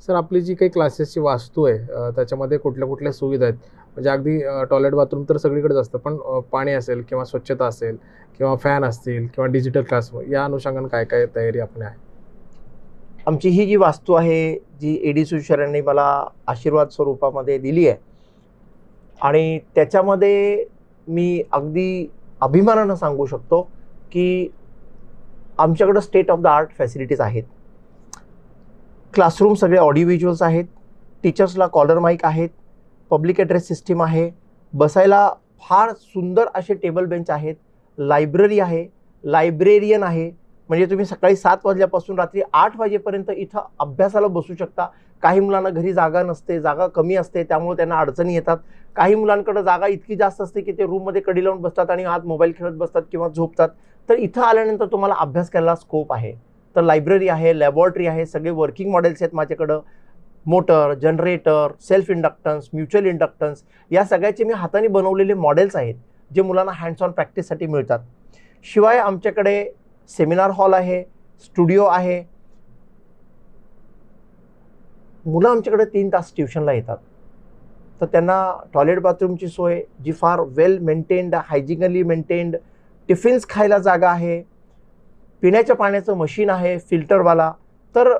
सर, आपली जी काही क्लासेसची वास्तू आहे त्याच्यामध्ये कुठल्या कुठल्या सुविधा आहेत? म्हणजे अगदी टॉयलेट बाथरूम तर सगळीकडेच असतं, पण पाणी असेल किंवा स्वच्छता असेल किंवा फॅन असतील किंवा डिजिटल क्लासरूम, या अनुषंगाने काय काय तयारी आपण आहे? आमची ही जी वास्तू आहे, जी ADC सरांनी मला आशीर्वाद स्वरूपामध्ये दिली आहे आणि त्याच्यामध्ये मी अगदी अभिमानानं सांगू शकतो की आमच्याकडं state of the art facilities आहेत. क्लासरूम सगळे ऑडिओ व्हिज्युअल्स आहेत, टीचर्सला कॉलर माईक आहेत, पब्लिक ॲड्रेस सिस्टीम आहे, बसायला फार सुंदर असे टेबल बेंच आहेत, लायब्ररी आहे, लायब्रेरियन आहे. म्हणजे तुम्ही सकाळी 7 वाजल्यापासून रात्री 8 वाजेपर्यंत इथं अभ्यासाला बसू शकता. काही मुलांना घरी जागा नसते, जागा कमी असते, त्यामुळे त्यांना अडचणी येतात. काही मुलांकडे जागा इतकी जास्त असते की ते रूममध्ये कडी लावून बसतात आणि आत मोबाईल खेळत बसतात किंवा झोपतात. तर इथं आल्यानंतर तुम्हाला अभ्यास करायला स्कोप आहे. तर लायब्ररी आहे, लॅबॉरेटरी आहे, सगळे वर्किंग मॉडेल्स आहेत माझ्याकडं. Motor, generator, self inductance, mutual inductance, या सगळ्याचे मी हाताने बनवलेले मॉडेल्स आहेत जे मुलांना हँड्स ऑन प्रॅक्टिससाठी मिळतात. शिवाय आमच्याकडे सेमिनार हॉल आहे, स्टुडिओ आहे. मुलं आमच्याकडे 3 तास ट्युशनला येतात, तर त्यांना टॉयलेट बाथरूमची सोय जी फार वेल मेंटेन्ड, हायजिनिकली मेंटेन्ड, टिफिन्स खायला जागा आहे, पिण्याच्या पाण्याचं मशीन आहे फिल्टरवाला. तर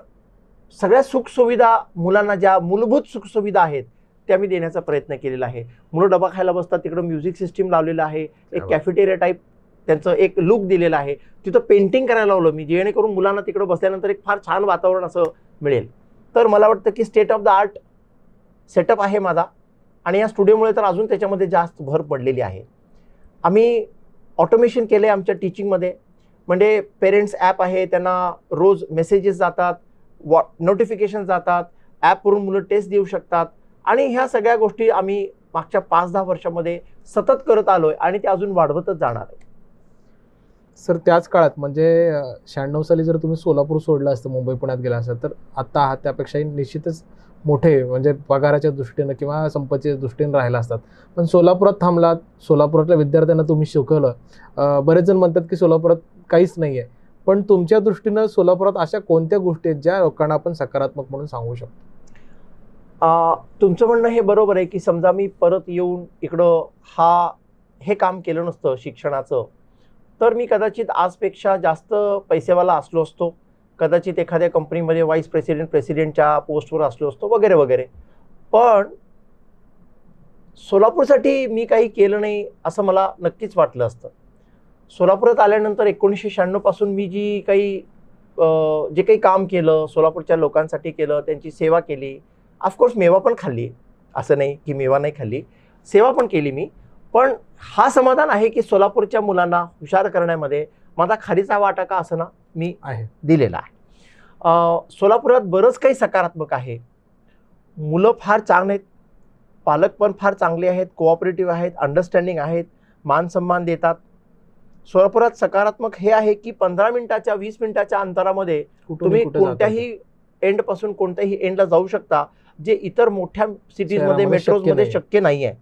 सगळ्या सुखसुविधा मुलांना ज्या मूलभूत सुखसुविधा आहेत त्या मी देण्याचा प्रयत्न केलेला आहे. मुलं डबा खायला बसतात, तिकडं म्युझिक सिस्टीम लावलेलं आहे, एक कॅफेटेरिया टाईप त्यांचं एक लुक दिलेलं आहे. तिथं पेंटिंग करायला लावलं मी, जेणेकरून मुलांना तिकडं बसल्यानंतर एक फार छान वातावरण असं मिळेल. तर मला वाटतं की state of the art setup आहे माझा आणि या स्टुडिओमुळे तर अजून त्याच्यामध्ये जास्त भर पडलेली आहे. आम्ही ऑटोमेशन केलं आहे आमच्या टीचिंगमध्ये. म्हणजे पेरेंट्स ॲप आहे, त्यांना रोज मेसेजेस जातात, नोटिफिकेशन जातात, ॲपवरून मुलं टेस्ट देऊ शकतात आणि ह्या सगळ्या गोष्टी आम्ही मागच्या 5-10 वर्षामध्ये सतत करत आलो आहे आणि ते अजून वाढवतच जाणार आहे. सर, त्याच काळात म्हणजे 96 साली जर तुम्ही सोलापूर सोडलं असतं, मुंबई पुण्यात गेला असतं, तर आता आहात त्यापेक्षाही निश्चितच मोठे म्हणजे पगाराच्या दृष्टीनं किंवा संपत्तीच्या दृष्टीनं राहिला असतात. पण सोलापुरात थांबलात, सोलापुरातल्या विद्यार्थ्यांना तुम्ही शिकवलं. बरेच जण म्हणतात की सोलापुरात काहीच नाही आहे, पण तुमच्या दृष्टीनं सोलापुरात अशा कोणत्या गोष्टी आहेत ज्या लोकांना आपण सकारात्मक म्हणून सांगू शकतो? तुमचं म्हणणं हे बरोबर आहे की समजा मी परत येऊन इकडं हे काम केलं नसतं शिक्षणाचं, तर मी कदाचित आजपेक्षा जास्त पैसेवाला असलो असतो, कदाचित एखाद्या कंपनीमध्ये व्हाईस प्रेसिडेंटच्या पोस्टवर असलो असतो वगैरे वगैरे. पण सोलापूरसाठी मी काही केलं नाही असं मला नक्कीच वाटलं असतं. सोलापुरात आल्यानंतर 1996 पासून मी जे काही काम केलं, सोलापूरच्या लोकांसाठी केलं, त्यांची सेवा केली. ऑफकोर्स मेवा पण खाल्ली, असं नाही की मेवा नाही खाल्ली, सेवा पण केली मी. पण हा समाधान आहे की सोलापूरच्या मुलांना हुशार करण्यामध्ये माझा खारीचा वाटा का असं ना मी दिलेला आहे. सोलापुरात बरंच काही सकारात्मक आहे. मुलं फार चांगले आहेत, पालक पण फार चांगले आहेत, कोऑपरेटिव्ह आहेत, अंडरस्टँडिंग आहेत, मान सन्मान देतात. सोलापुरात सकारात्मक हे आहे की 15 मिनिटाच्या 20 मिनिटाच्या अंतरामध्ये तुम्ही कोणत्याही एंडपासून कोणत्याही एंडला जाऊ शकता, जे इतर मोठ्या सिटीजमध्ये मेट्रोजमध्ये शक्य नाही आहे.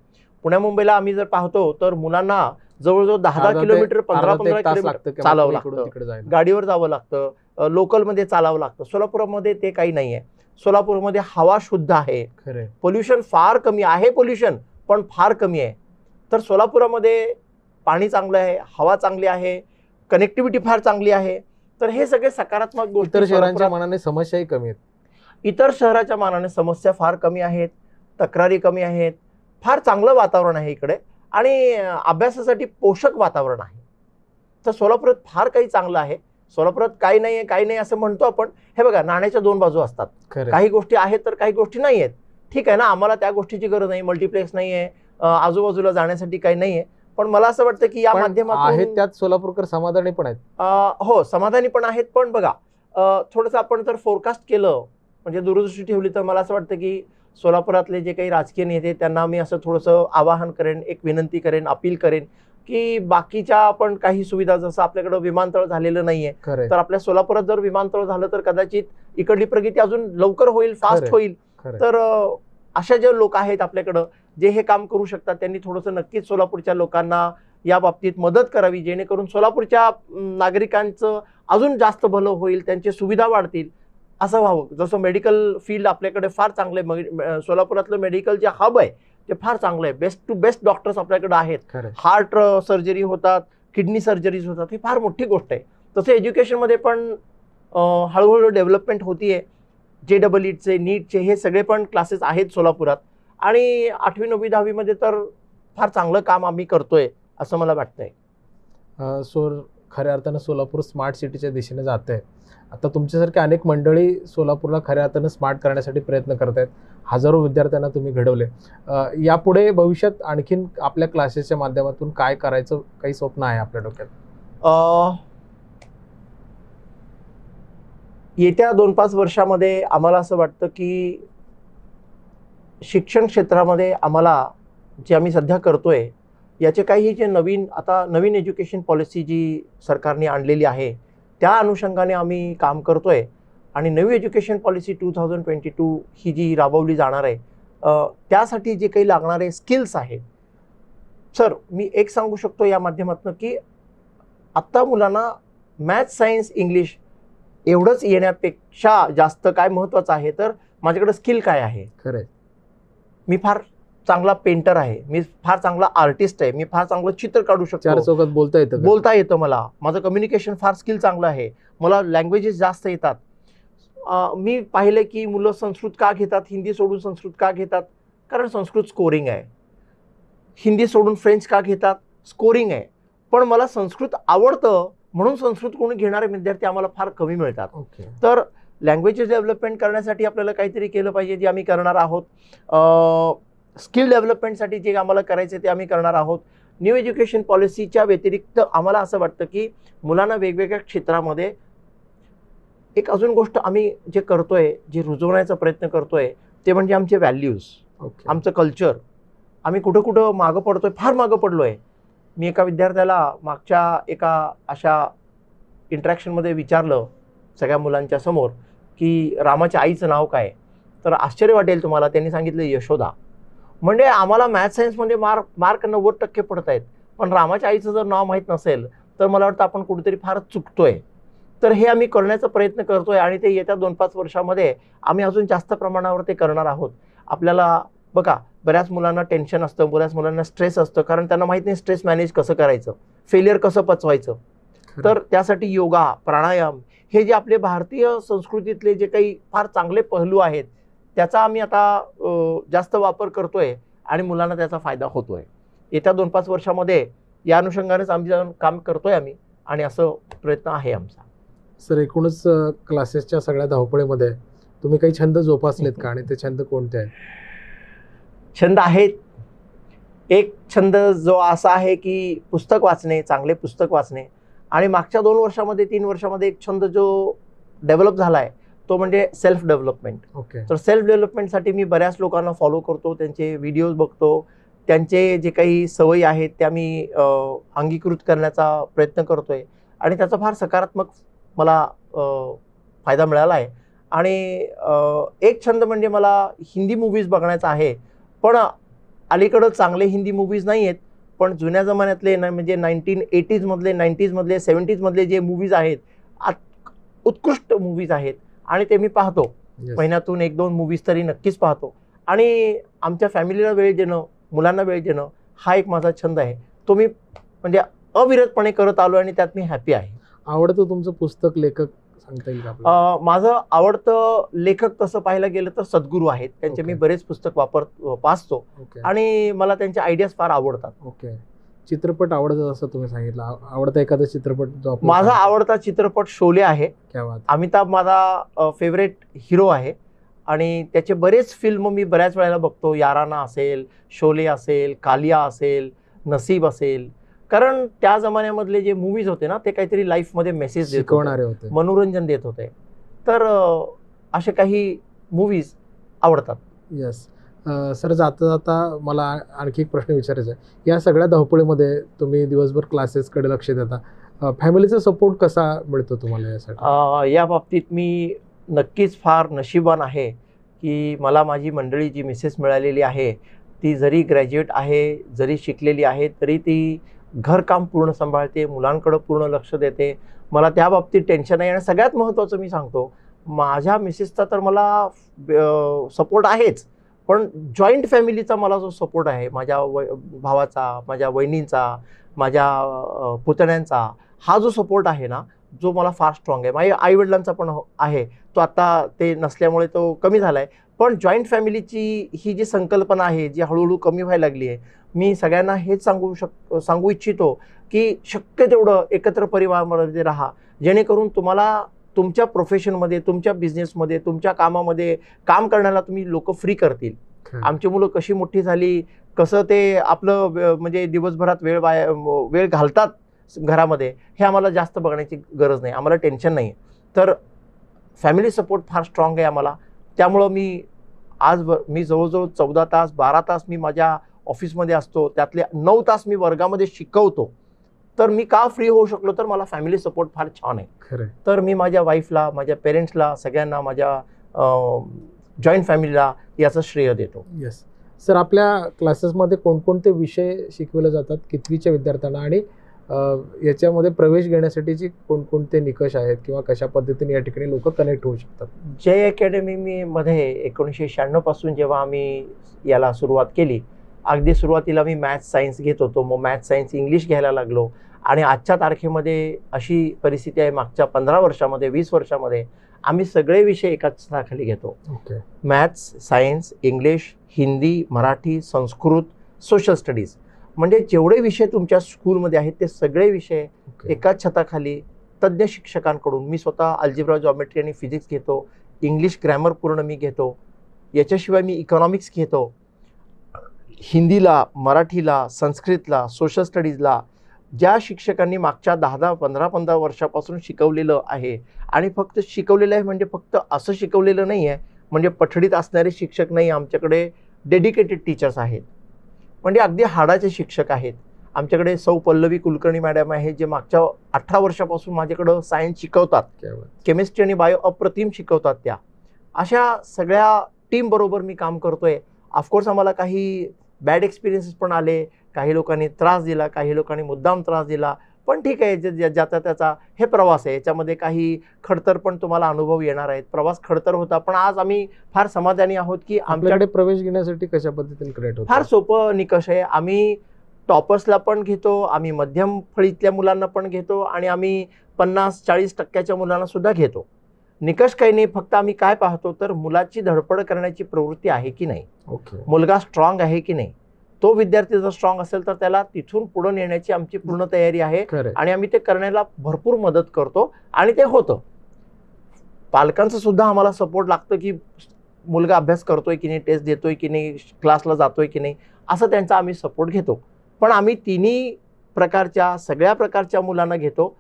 पुण्या मुंबईला आम्ही जर पाहतो तर मुलांना जवळजवळ 10-10 किलोमीटर 15-15 किलोमीटर चालावं लागतं, गाडीवर जावं लागतं, लोकलमध्ये चालावं लागतं. सोलापुरामध्ये ते काही नाही आहे. सोलापूरमध्ये हवा शुद्ध आहे, पोल्युशन फार कमी आहे, पोल्युशन पण फार कमी आहे. तर सोलापुरामध्ये पाणी चांगलं आहे, हवा चांगली आहे, कनेक्टिव्हिटी फार चांगली आहे. तर हे सगळे सकारात्मक गोष्टी. इतर शहरांच्या मानाने समस्याही कमी आहेत. इतर शहराच्या मानाने समस्या फार कमी आहेत, तक्रारी कमी आहेत, फार चांगलं वातावरण आहे इकडे आणि अभ्यासासाठी पोषक वातावरण आहे. तर सोलापुरात फार काही चांगलं आहे. सोलापुरात काही नाही आहे, काही नाही असं म्हणतो आपण. हे बघा, नाण्याच्या 2 बाजू असतात. काही गोष्टी आहेत तर काही गोष्टी नाही आहेत. ठीक आहे ना, आम्हाला त्या गोष्टीची गरज नाही, मल्टिप्लेक्स नाही आहे, आजूबाजूला जाण्यासाठी काही नाही आहे. पण मला असं वाटतं की या माध्यमातून आहेत त्यात सोलापूरकर समाधानी पण आहेत. हो, समाधानी पण आहेत. पण बघा, थोडंसं आपण जर फोरकास्ट केलं म्हणजे दूरदृष्टी ठेवली तर मला असं वाटतं की सोलापुरातले जे काही राजकीय नेते त्यांना मी असं थोडंसं आवाहन करेन, एक विनंती करेन, अपील करेन की बाकीच्या आपण काही सुविधा, जसं आपल्याकडं विमानतळ झालेलं नाहीये, तर आपल्या सोलापुरात जर विमानतळ झालं तर कदाचित इकडली प्रगती अजून लवकर होईल, फास्ट होईल. तर अशा जे लोक आहेत आपल्याकडं जे हे काम करू शकतात, त्यांनी थोडंसं नक्कीच सोलापूरच्या लोकांना या बाबतीत मदत करावी, जेणेकरून सोलापूरच्या नागरिकांचं अजून जास्त भलं होईल, त्यांची सुविधा वाढतील. असं व्हावं. जसं मेडिकल फील्ड आपल्याकडे फार चांगलं आहे, सोलापुरातलं मेडिकल जे हब आहे ते फार चांगलं आहे. बेस्ट टू बेस्ट डॉक्टर्स आपल्याकडे आहेत. हार्ट सर्जरी होतात, किडनी सर्जरीज होतात, ही फार मोठी गोष्ट आहे. तसं एज्युकेशनमध्ये पण हळूहळू डेव्हलपमेंट होतीये. JEEचे नीटचे हे सगळे पण क्लासेस आहेत सोलापुरात. आणि 8वी 9वी 10वी मध्ये तर फार चांगलं काम आम्ही करतोय असं मला वाटतंय. खऱ्या अर्थानं सोलापूर स्मार्ट सिटीच्या दिशेने जात आहे. आता तुमच्यासारखे अनेक मंडळी सोलापूरला खऱ्या अर्थानं स्मार्ट करण्यासाठी प्रयत्न करत आहेत. हजारो विद्यार्थ्यांना तुम्ही घडवले. यापुढे भविष्यात आणखीन आपल्या क्लासेसच्या माध्यमातून काय करायचं काही स्वप्न आहे आपल्या डोक्यात? येत्या 2-5 वर्षामध्ये आम्हाला असं वाटतं की शिक्षण क्षेत्रामध्ये आम्हाला जे आम्ही सध्या करतोय याचे काही जे नवीन एज्युकेशन पॉलिसी जी सरकारने आणलेली आहे त्या अनुषंगाने आम्ही काम करतोय. आणि नवी एज्युकेशन पॉलिसी 2022 ही जी राबवली जाणार आहे त्यासाठी जे काही लागणारे स्किल्स आहेत, सर मी एक सांगू शकतो या माध्यमातून की आत्ता मुलांना मॅथ्स, सायन्स, इंग्लिश एवढंच येण्यापेक्षा जास्त काय महत्त्वाचं आहे तर माझ्याकडे स्किल काय आहे. खरं, मी फार चांगला पेंटर आहे, मी फार चांगला आर्टिस्ट आहे, मी फार चांगलं चित्र काढू शकतो, 4 चौकात बोलता येतं मला, माझं कम्युनिकेशन फार स्किल चांगलं आहे, मला लँग्वेजेस जास्त येतात. मी पाहिलं की मुलं संस्कृत का घेतात, हिंदी सोडून संस्कृत का घेतात, कारण संस्कृत स्कोरिंग आहे. हिंदी सोडून फ्रेंच का घेतात, स्कोरिंग आहे. पण मला संस्कृत आवडतं म्हणून संस्कृत कोणी घेणारे विद्यार्थी आम्हाला फार कमी मिळतात. तर लँग्वेजेस डेव्हलपमेंट करण्यासाठी आपल्याला काहीतरी केलं पाहिजे, जे आम्ही करणार आहोत. स्किल डेव्हलपमेंटसाठी जे आम्हाला करायचे ते आम्ही करणार आहोत. न्यू एज्युकेशन पॉलिसीच्या व्यतिरिक्त आम्हाला असं वाटतं की मुलांना वेगवेगळ्या क्षेत्रामध्ये एक अजून गोष्ट आम्ही जे करतोय, जे रुजवण्याचा प्रयत्न करतोय ते म्हणजे आमचे व्हॅल्यूज, आमचं कल्चर. आम्ही कुठं कुठं मागं पडतोय, फार मागं पडलोय. मी एका विद्यार्थ्याला मागच्या एका अशा इंटरॅक्शनमध्ये विचारलं सगळ्या मुलांच्या समोर की रामाच्या आईचं नाव काय, तर आश्चर्य वाटेल तुम्हाला, त्यांनी सांगितलं यशोदा. म्हणजे आम्हाला मॅथ्स सायन्समध्ये मार्क 90% पडत आहेत, पण रामाच्या आईचं जर नाव माहीत नसेल तर मला वाटतं आपण कुठेतरी फारच चुकतोय. तर हे आम्ही करण्याचा प्रयत्न करतोय आणि ते येत्या 2-5 वर्षामध्ये आम्ही अजून जास्त प्रमाणावर ते करणार आहोत. आपल्याला बघा, बऱ्याच मुलांना टेन्शन असतं, बऱ्याच मुलांना स्ट्रेस असतं, कारण त्यांना माहीत नाही स्ट्रेस मॅनेज कसं करायचं, फेलियर कसं पचवायचं. तर त्यासाठी योगा, प्राणायाम हे जे आपले भारतीय संस्कृतीतले जे काही फार चांगले पहलू आहेत त्याचा आम्ही आता जास्त वापर करतोय आणि मुलांना त्याचा फायदा होतोय. येत्या 2-5 वर्षामध्ये या अनुषंगानेच आम्ही काम करतोय आम्ही, आणि असं प्रयत्न आहे आमचा. सर, एकूणच क्लासेसच्या सगळ्या धावपळीमध्ये तुम्ही काही छंद जोपासलेत का, आणि ते छंद कोणते आहेत? छंद आहेत. एक छंद जो असा आहे की पुस्तक वाचणे, चांगले पुस्तक वाचणे. आणि मागच्या 2 वर्षामध्ये 3 वर्षामध्ये एक छंद जो डेव्हलप झाला आहे तो म्हणजे सेल्फ डेव्हलपमेंट. तर सेल्फ डेव्हलपमेंटसाठी मी बऱ्याच लोकांना फॉलो करतो, त्यांचे व्हिडिओज बघतो, त्यांचे जे काही सवयी आहेत त्या मी अंगीकृत करण्याचा प्रयत्न करतोय आणि त्याचा फार सकारात्मक मला फायदा मिळाला आहे. आणि एक छंद म्हणजे मला हिंदी मूव्हीज बघण्याचा आहे. पण अलीकडं चांगले हिंदी मूव्हीज नाही आहेत, पण जुन्या जमान्यातले म्हणजे 1980s मधले, 90s मधले, 70s मधले जे मूव्हीज आहेत उत्कृष्ट मूव्हीज आहेत आणि ते मी पाहतो. महिन्यातून 1-2 मूव्हीज तरी नक्कीच पाहतो. आणि आमच्या फॅमिलीला वेळ देणं, मुलांना वेळ देणं हा एक माझा छंद आहे. तो मी म्हणजे अविरतपणे करत आलो आणि त्यात मी हॅपी आहे. आवडतं तुमचं पुस्तक, लेखक सांगता येईल का? माझं आवडतं लेखक तसं पाहायला गेलं तर सद्गुरू आहेत. त्यांचे मी बरेच पुस्तक वाचतो आणि मला त्यांचे आयडियाज फार आवडतात. चित्रपट आवडतात असं तुम्ही सांगितलं, आवडता एखादा चित्रपट जो? माझा आवडता चित्रपट शोले आहे. अमिताभ माझा फेवरेट हिरो आहे आणि त्याचे बरेच फिल्म मी बऱ्याच वेळेला बघतो. याराना असेल, शोले असेल, कालिया असेल, नसीब असेल. कारण त्या जमान्यामधले जे मूवीज होते ना ते काहीतरी लाईफमध्ये मेसेज शिकवणारे होते, मनोरंजन देत होते. तर असे काही मूवीज आवडतात. यस सर, जाता जाता मला आणखी एक प्रश्न विचारायचा आहे. या सगळ्या धावपळीमध्ये तुम्ही दिवसभर क्लासेसकडे लक्ष देता, फॅमिलीचा सपोर्ट कसा मिळतो तुम्हाला यासाठी? या बाबतीत मी नक्कीच फार नशीबवान आहे की मला माझी मंडळी जी मिसेस मिळालेली आहे ती जरी ग्रॅज्युएट आहे, जरी शिकलेली आहे, तरी ती घरकाम पूर्ण सांभाळते, मुलांकडं पूर्ण लक्ष देते. मला त्या बाबतीत टेन्शन नाही. आणि सगळ्यात महत्त्वाचं मी सांगतो, माझ्या मिसेसचा तर मला सपोर्ट आहेच, पण जॉईंट फॅमिलीचा मला जो सपोर्ट आहे, माझ्या भावाचा, माझ्या वहिनींचा, माझ्या पुतण्यांचा, हा जो सपोर्ट आहे ना, जो मला फार स्ट्रॉंग आहे. माझ्या आईवडिलांचा पण आहे, तो आता ते नसल्यामुळे तो कमी झाला आहे. पण जॉईंट फॅमिलीची ही जी संकल्पना आहे, जी हळूहळू कमी व्हायला लागली आहे, मी सगळ्यांना हेच सांगू इच्छितो की शक्य तेवढं एकत्र परिवारामध्ये राहा, जेणेकरून तुम्हाला तुमच्या प्रोफेशनमध्ये, तुमच्या बिझनेसमध्ये, तुमच्या कामामध्ये काम करण्याला तुम्ही लोक फ्री करतील. आमची मुलं कशी मोठी झाली, कसं ते आपलं म्हणजे दिवसभरात वेळ घालतात घरामध्ये, हे आम्हाला जास्त बघण्याची गरज नाही, आम्हाला टेन्शन नाही. तर फॅमिली सपोर्ट फार स्ट्रॉंग आहे आम्हाला. त्यामुळं मी जवळजवळ 14 तास 12 तास मी माझ्या ऑफिसमध्ये असतो, त्यातले 9 तास मी वर्गामध्ये शिकवतो. तर मी का फ्री होऊ शकलो, तर मला फॅमिली सपोर्ट फार छान आहे. खरं. तर मी माझ्या वाईफला, माझ्या पेरेंट्सला, सगळ्यांना, माझ्या जॉईंट फॅमिलीला याचं श्रेय देतो. येस सर, आपल्या क्लासेसमध्ये कोणकोणते विषय शिकवले जातात कितवीच्या विद्यार्थ्यांना, आणि याच्यामध्ये प्रवेश घेण्यासाठीची कोणकोणते निकष आहेत किंवा कशा पद्धतीने या ठिकाणी लोक कनेक्ट होऊ शकतात? जय अकॅडमी मध्ये 1996 पासून जेव्हा आम्ही याला सुरुवात केली, अगदी सुरुवातीला मी मॅथ्स सायन्स घेत होतो, मग मॅथ्स सायन्स इंग्लिश घ्यायला लागलो, आणि आजच्या तारखेमध्ये अशी परिस्थिती आहे, मागच्या 15 वर्षामध्ये 20 वर्षामध्ये आम्ही सगळे विषय एकाच छताखाली घेतो. Maths, science, English, Hindi, Marathi, Sanskrit, social studies, म्हणजे जेवढे विषय तुमच्या स्कूलमध्ये आहेत ते सगळे विषय एकाच छताखाली तज्ज्ञ शिक्षकांकडून. मी स्वतः अल्जेब्रा, जॉमेट्री आणि फिजिक्स घेतो, इंग्लिश ग्रॅमर पूर्ण मी घेतो, याच्याशिवाय मी इकॉनॉमिक्स घेतो. हिंदीला, मराठीला, संस्कृतला, सोशल स्टडीजला ज्या शिक्षकांनी मागच्या 10-15 वर्षापासून शिकवलेलं आहे, आणि फक्त शिकवलेलं आहे म्हणजे फक्त असं शिकवलेलं नाही आहे, म्हणजे पठडीत असणारे शिक्षक नाही, आमच्याकडे डेडिकेटेड टीचर्स आहेत, म्हणजे अगदी हाडाचे शिक्षक आहेत. आमच्याकडे सौ पल्लवी कुलकर्णी मॅडम आहे, जे मागच्या 18 वर्षापासून माझ्याकडं सायन्स शिकवतात, केमिस्ट्री आणि बायो अप्रतिम शिकवतात. त्या अशा सगळ्या टीमबरोबर मी काम करतोय. ऑफकोर्स आम्हाला काही बॅड एक्सपिरियन्सेस पण आले, काही लोकांनी त्रास दिला, काही लोकांनी मुद्दाम त्रास दिला, पण ठीक आहे, ज्याचा त्याचा हे प्रवास आहे, याच्यामध्ये काही खडतर पण तुम्हाला अनुभव येणार आहेत. प्रवास खडतर होता, पण आज आम्ही फार समाधानी आहोत की आमच्याकडे प्रवेश घेण्यासाठी कशा पद्धतीने क्रिएट होतं. फार सोपं निकष आहे. आम्ही टॉपर्सला पण घेतो, आम्ही मध्यम फळीतल्या मुलांना पण घेतो, आणि आम्ही 50-40% मुलांना सुद्धा घेतो. निकष काही नाही, फक्त आम्ही काय पाहतो तर मुलाची धडपड करण्याची प्रवृत्ती आहे की नाही, मुलगा स्ट्रॉंग आहे की नाही. तो विद्यार्थी जर स्ट्रॉंग असेल तर त्याला तिथून पुढे नेण्याची आमची पूर्ण तयारी आहे, आणि आम्ही ते करण्याला भरपूर मदत करतो, आणि ते होतं. पालकांचं सुद्धा आम्हाला सपोर्ट लागतं की मुलगा अभ्यास करतोय की नाही, टेस्ट देतोय की नाही, क्लासला जातोय की नाही, असं त्यांचा आम्ही सपोर्ट घेतो. पण आम्ही तिन्ही प्रकारच्या, सगळ्या प्रकारच्या मुलांना घेतो.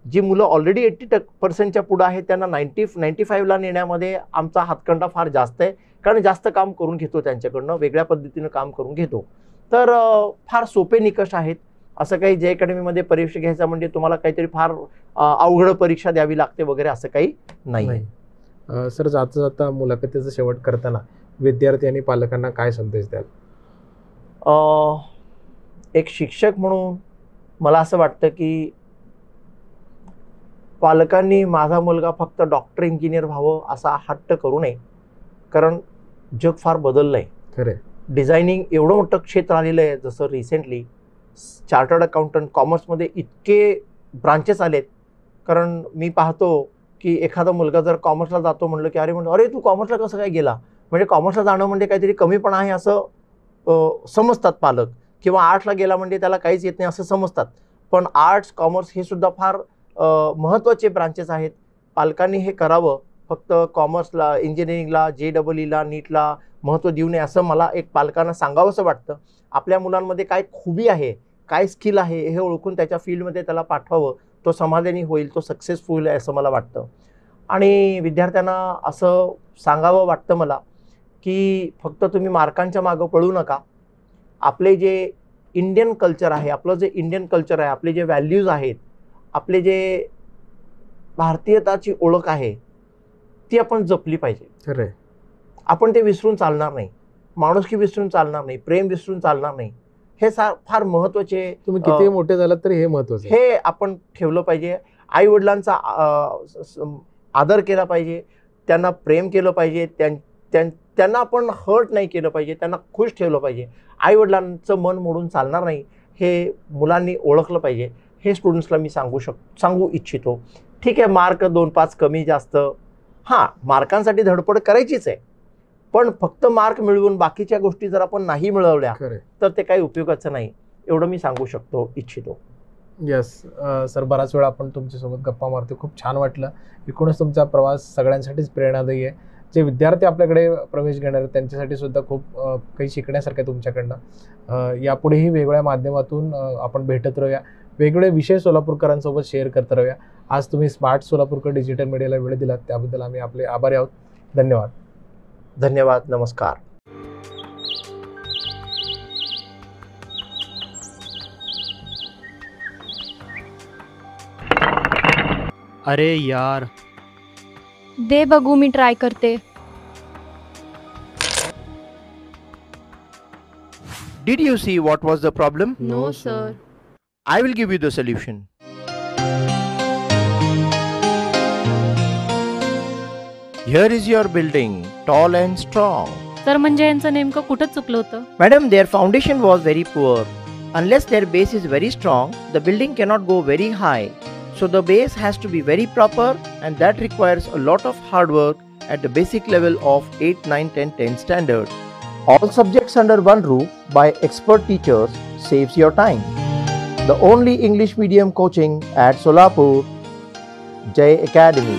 जी मुलं ऑलरेडी 80% पुढं आहेत त्यांना 95ला नेण्यामध्ये आमचा हातखंडा फार जास्त आहे, कारण जास्त काम करून घेतो त्यांच्याकडनं, वेगळ्या पद्धतीनं काम करून घेतो. तर फार सोपे निकष आहेत. असं काही जय अकॅडमीमध्ये परीक्षा घ्यायचा म्हणजे तुम्हाला काहीतरी फार अवघड परीक्षा द्यावी लागते वगैरे असं काही नाही. सर, जाता जाता मुलाखतीचा शेवट करताना विद्यार्थी आणि पालकांना काय संदेश द्याल? एक शिक्षक म्हणून मला असं वाटतं की पालकांनी माझा मुलगा फक्त डॉक्टर, इंजिनियर व्हावं असा हट्ट करू नये, कारण जग फार बदललं आहे. खरं. डिझायनिंग एवढं मोठं क्षेत्र आलेलं आहे, जसं रिसेंटली चार्टर्ड अकाउंटंट, कॉमर्समध्ये इतके ब्रांचेस आलेत. कारण मी पाहतो की एखादा मुलगा जर कॉमर्सला जातो म्हणलं की अरे तू कॉमर्सला कसं काय गेला, म्हणजे कॉमर्सला जाणं म्हणजे काहीतरी कमीपणा आहे असं समजतात पालक, किंवा आर्ट्सला गेला म्हणजे त्याला काहीच येत नाही असं समजतात. पण आर्ट्स, कॉमर्स हे सुद्धा फार महत्त्वाचे ब्रांचेस आहेत. पालकांनी हे करावं. फक्त कॉमर्सला, इंजिनिअरिंगला, JEEला, नीटला महत्त्व देऊ नये असं मला एक पालकांना सांगावंसं वाटतं. आपल्या मुलांमध्ये काय खूबी आहे, काय स्किल आहे हे ओळखून त्याच्या फील्डमध्ये त्याला पाठवावं. तो समाधानी होईल, तो सक्सेसफुल आहे असं मला वाटतं. आणि विद्यार्थ्यांना असं सांगावं वाटतं मला की फक्त तुम्ही मार्कांच्या मागं पळू नका. आपले जे इंडियन कल्चर आहे, आपलं जे इंडियन कल्चर आहे, आपले जे व्हॅल्यूज आहेत, आपले जे भारतीयताची ओळख आहे ती आपण जपली पाहिजे. खरं. आपण ते विसरून चालणार नाही, माणुसकी विसरून चालणार नाही, प्रेम विसरून चालणार नाही. हे फार महत्त्वाचे. तुम्ही किती मोठे झालात तरी हे महत्त्वाचं, हे आपण ठेवलं पाहिजे. आई वडिलांचा आदर केला पाहिजे. त्यांना प्रेम केलं पाहिजे, त्यांना आपण हर्ट नाही केलं पाहिजे, त्यांना खुश ठेवलं पाहिजे. आईवडिलांचं मन मोडून चालणार नाही हे मुलांनी ओळखलं पाहिजे. हे स्टुडंट्सला मी सांगू इच्छितो. ठीक आहे, मार्क 2-5 कमी जास्त, हां मार्कांसाठी धडपड करायचीच आहे, पण फक्त मार्क मिळवून बाकीच्या गोष्टी जर आपण नाही मिळवल्या तर ते काही उपयोगाचं नाही, एवढं मी सांगू इच्छितो. यस सर, बराच वेळ आपण तुमच्यासोबत गप्पा मारतो, खूप छान वाटलं. एकूणच तुमचा प्रवास सगळ्यांसाठीच प्रेरणादायी आहे. जे विद्यार्थी आपल्याकडे प्रवेश घेणार आहेत त्यांच्यासाठी सुद्धा खूप काही शिकण्यासारखं आहे तुमच्याकडनं. यापुढेही वेगवेगळ्या माध्यमातून आपण भेटत राहूया, वेगवेगळे विषय सोलापूरकरांसोबत शेअर करत राहूया. आज तुम्ही स्मार्ट सोलापूरकर डिजिटल मीडियाला वेळ दिलात त्याबद्दल आम्ही आपले आभारी आहोत. धन्यवाद. धन्यवाद. नमस्कार. अरे यार, दे बघू, मी ट्राय करते. Did you see what was the problem? No sir. I will give you the solution. Here is your building, tall and strong. तर म्हणजे यांचं नेमकं कुठं चुकलं होतं? Madam, their foundation was very poor. Unless their base is very strong, the building cannot go very high. So the base has to be very proper, and that requires a lot of hard work at the basic level of 8, 9, 10, 10 standard. All subjects under one roof by expert teachers saves your time. The only English medium coaching at Solapur, Jai Academy.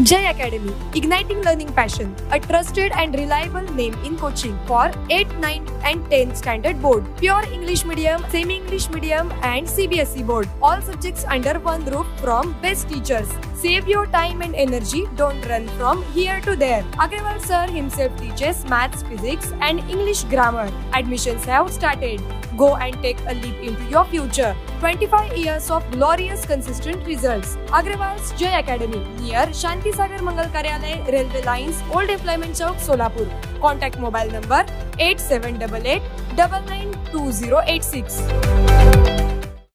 Jai Academy, igniting learning passion, a trusted and reliable name in coaching for 8, 9 and 10 standard board, pure English medium, semi-English medium and CBSE board. All subjects under one roof from best teachers. Save your time and energy, don't run from here to there. Agrawal sir himself teaches maths, physics and English grammar. Admissions have started. Go and take a leap into your future. 25 years of glorious consistent results. Agrawal's Jai Academy, near Shanti Sagar Mangal Karyalay, Railway Lines, Old Employment Chowk, Solapur. Contact mobile number 8788 992086.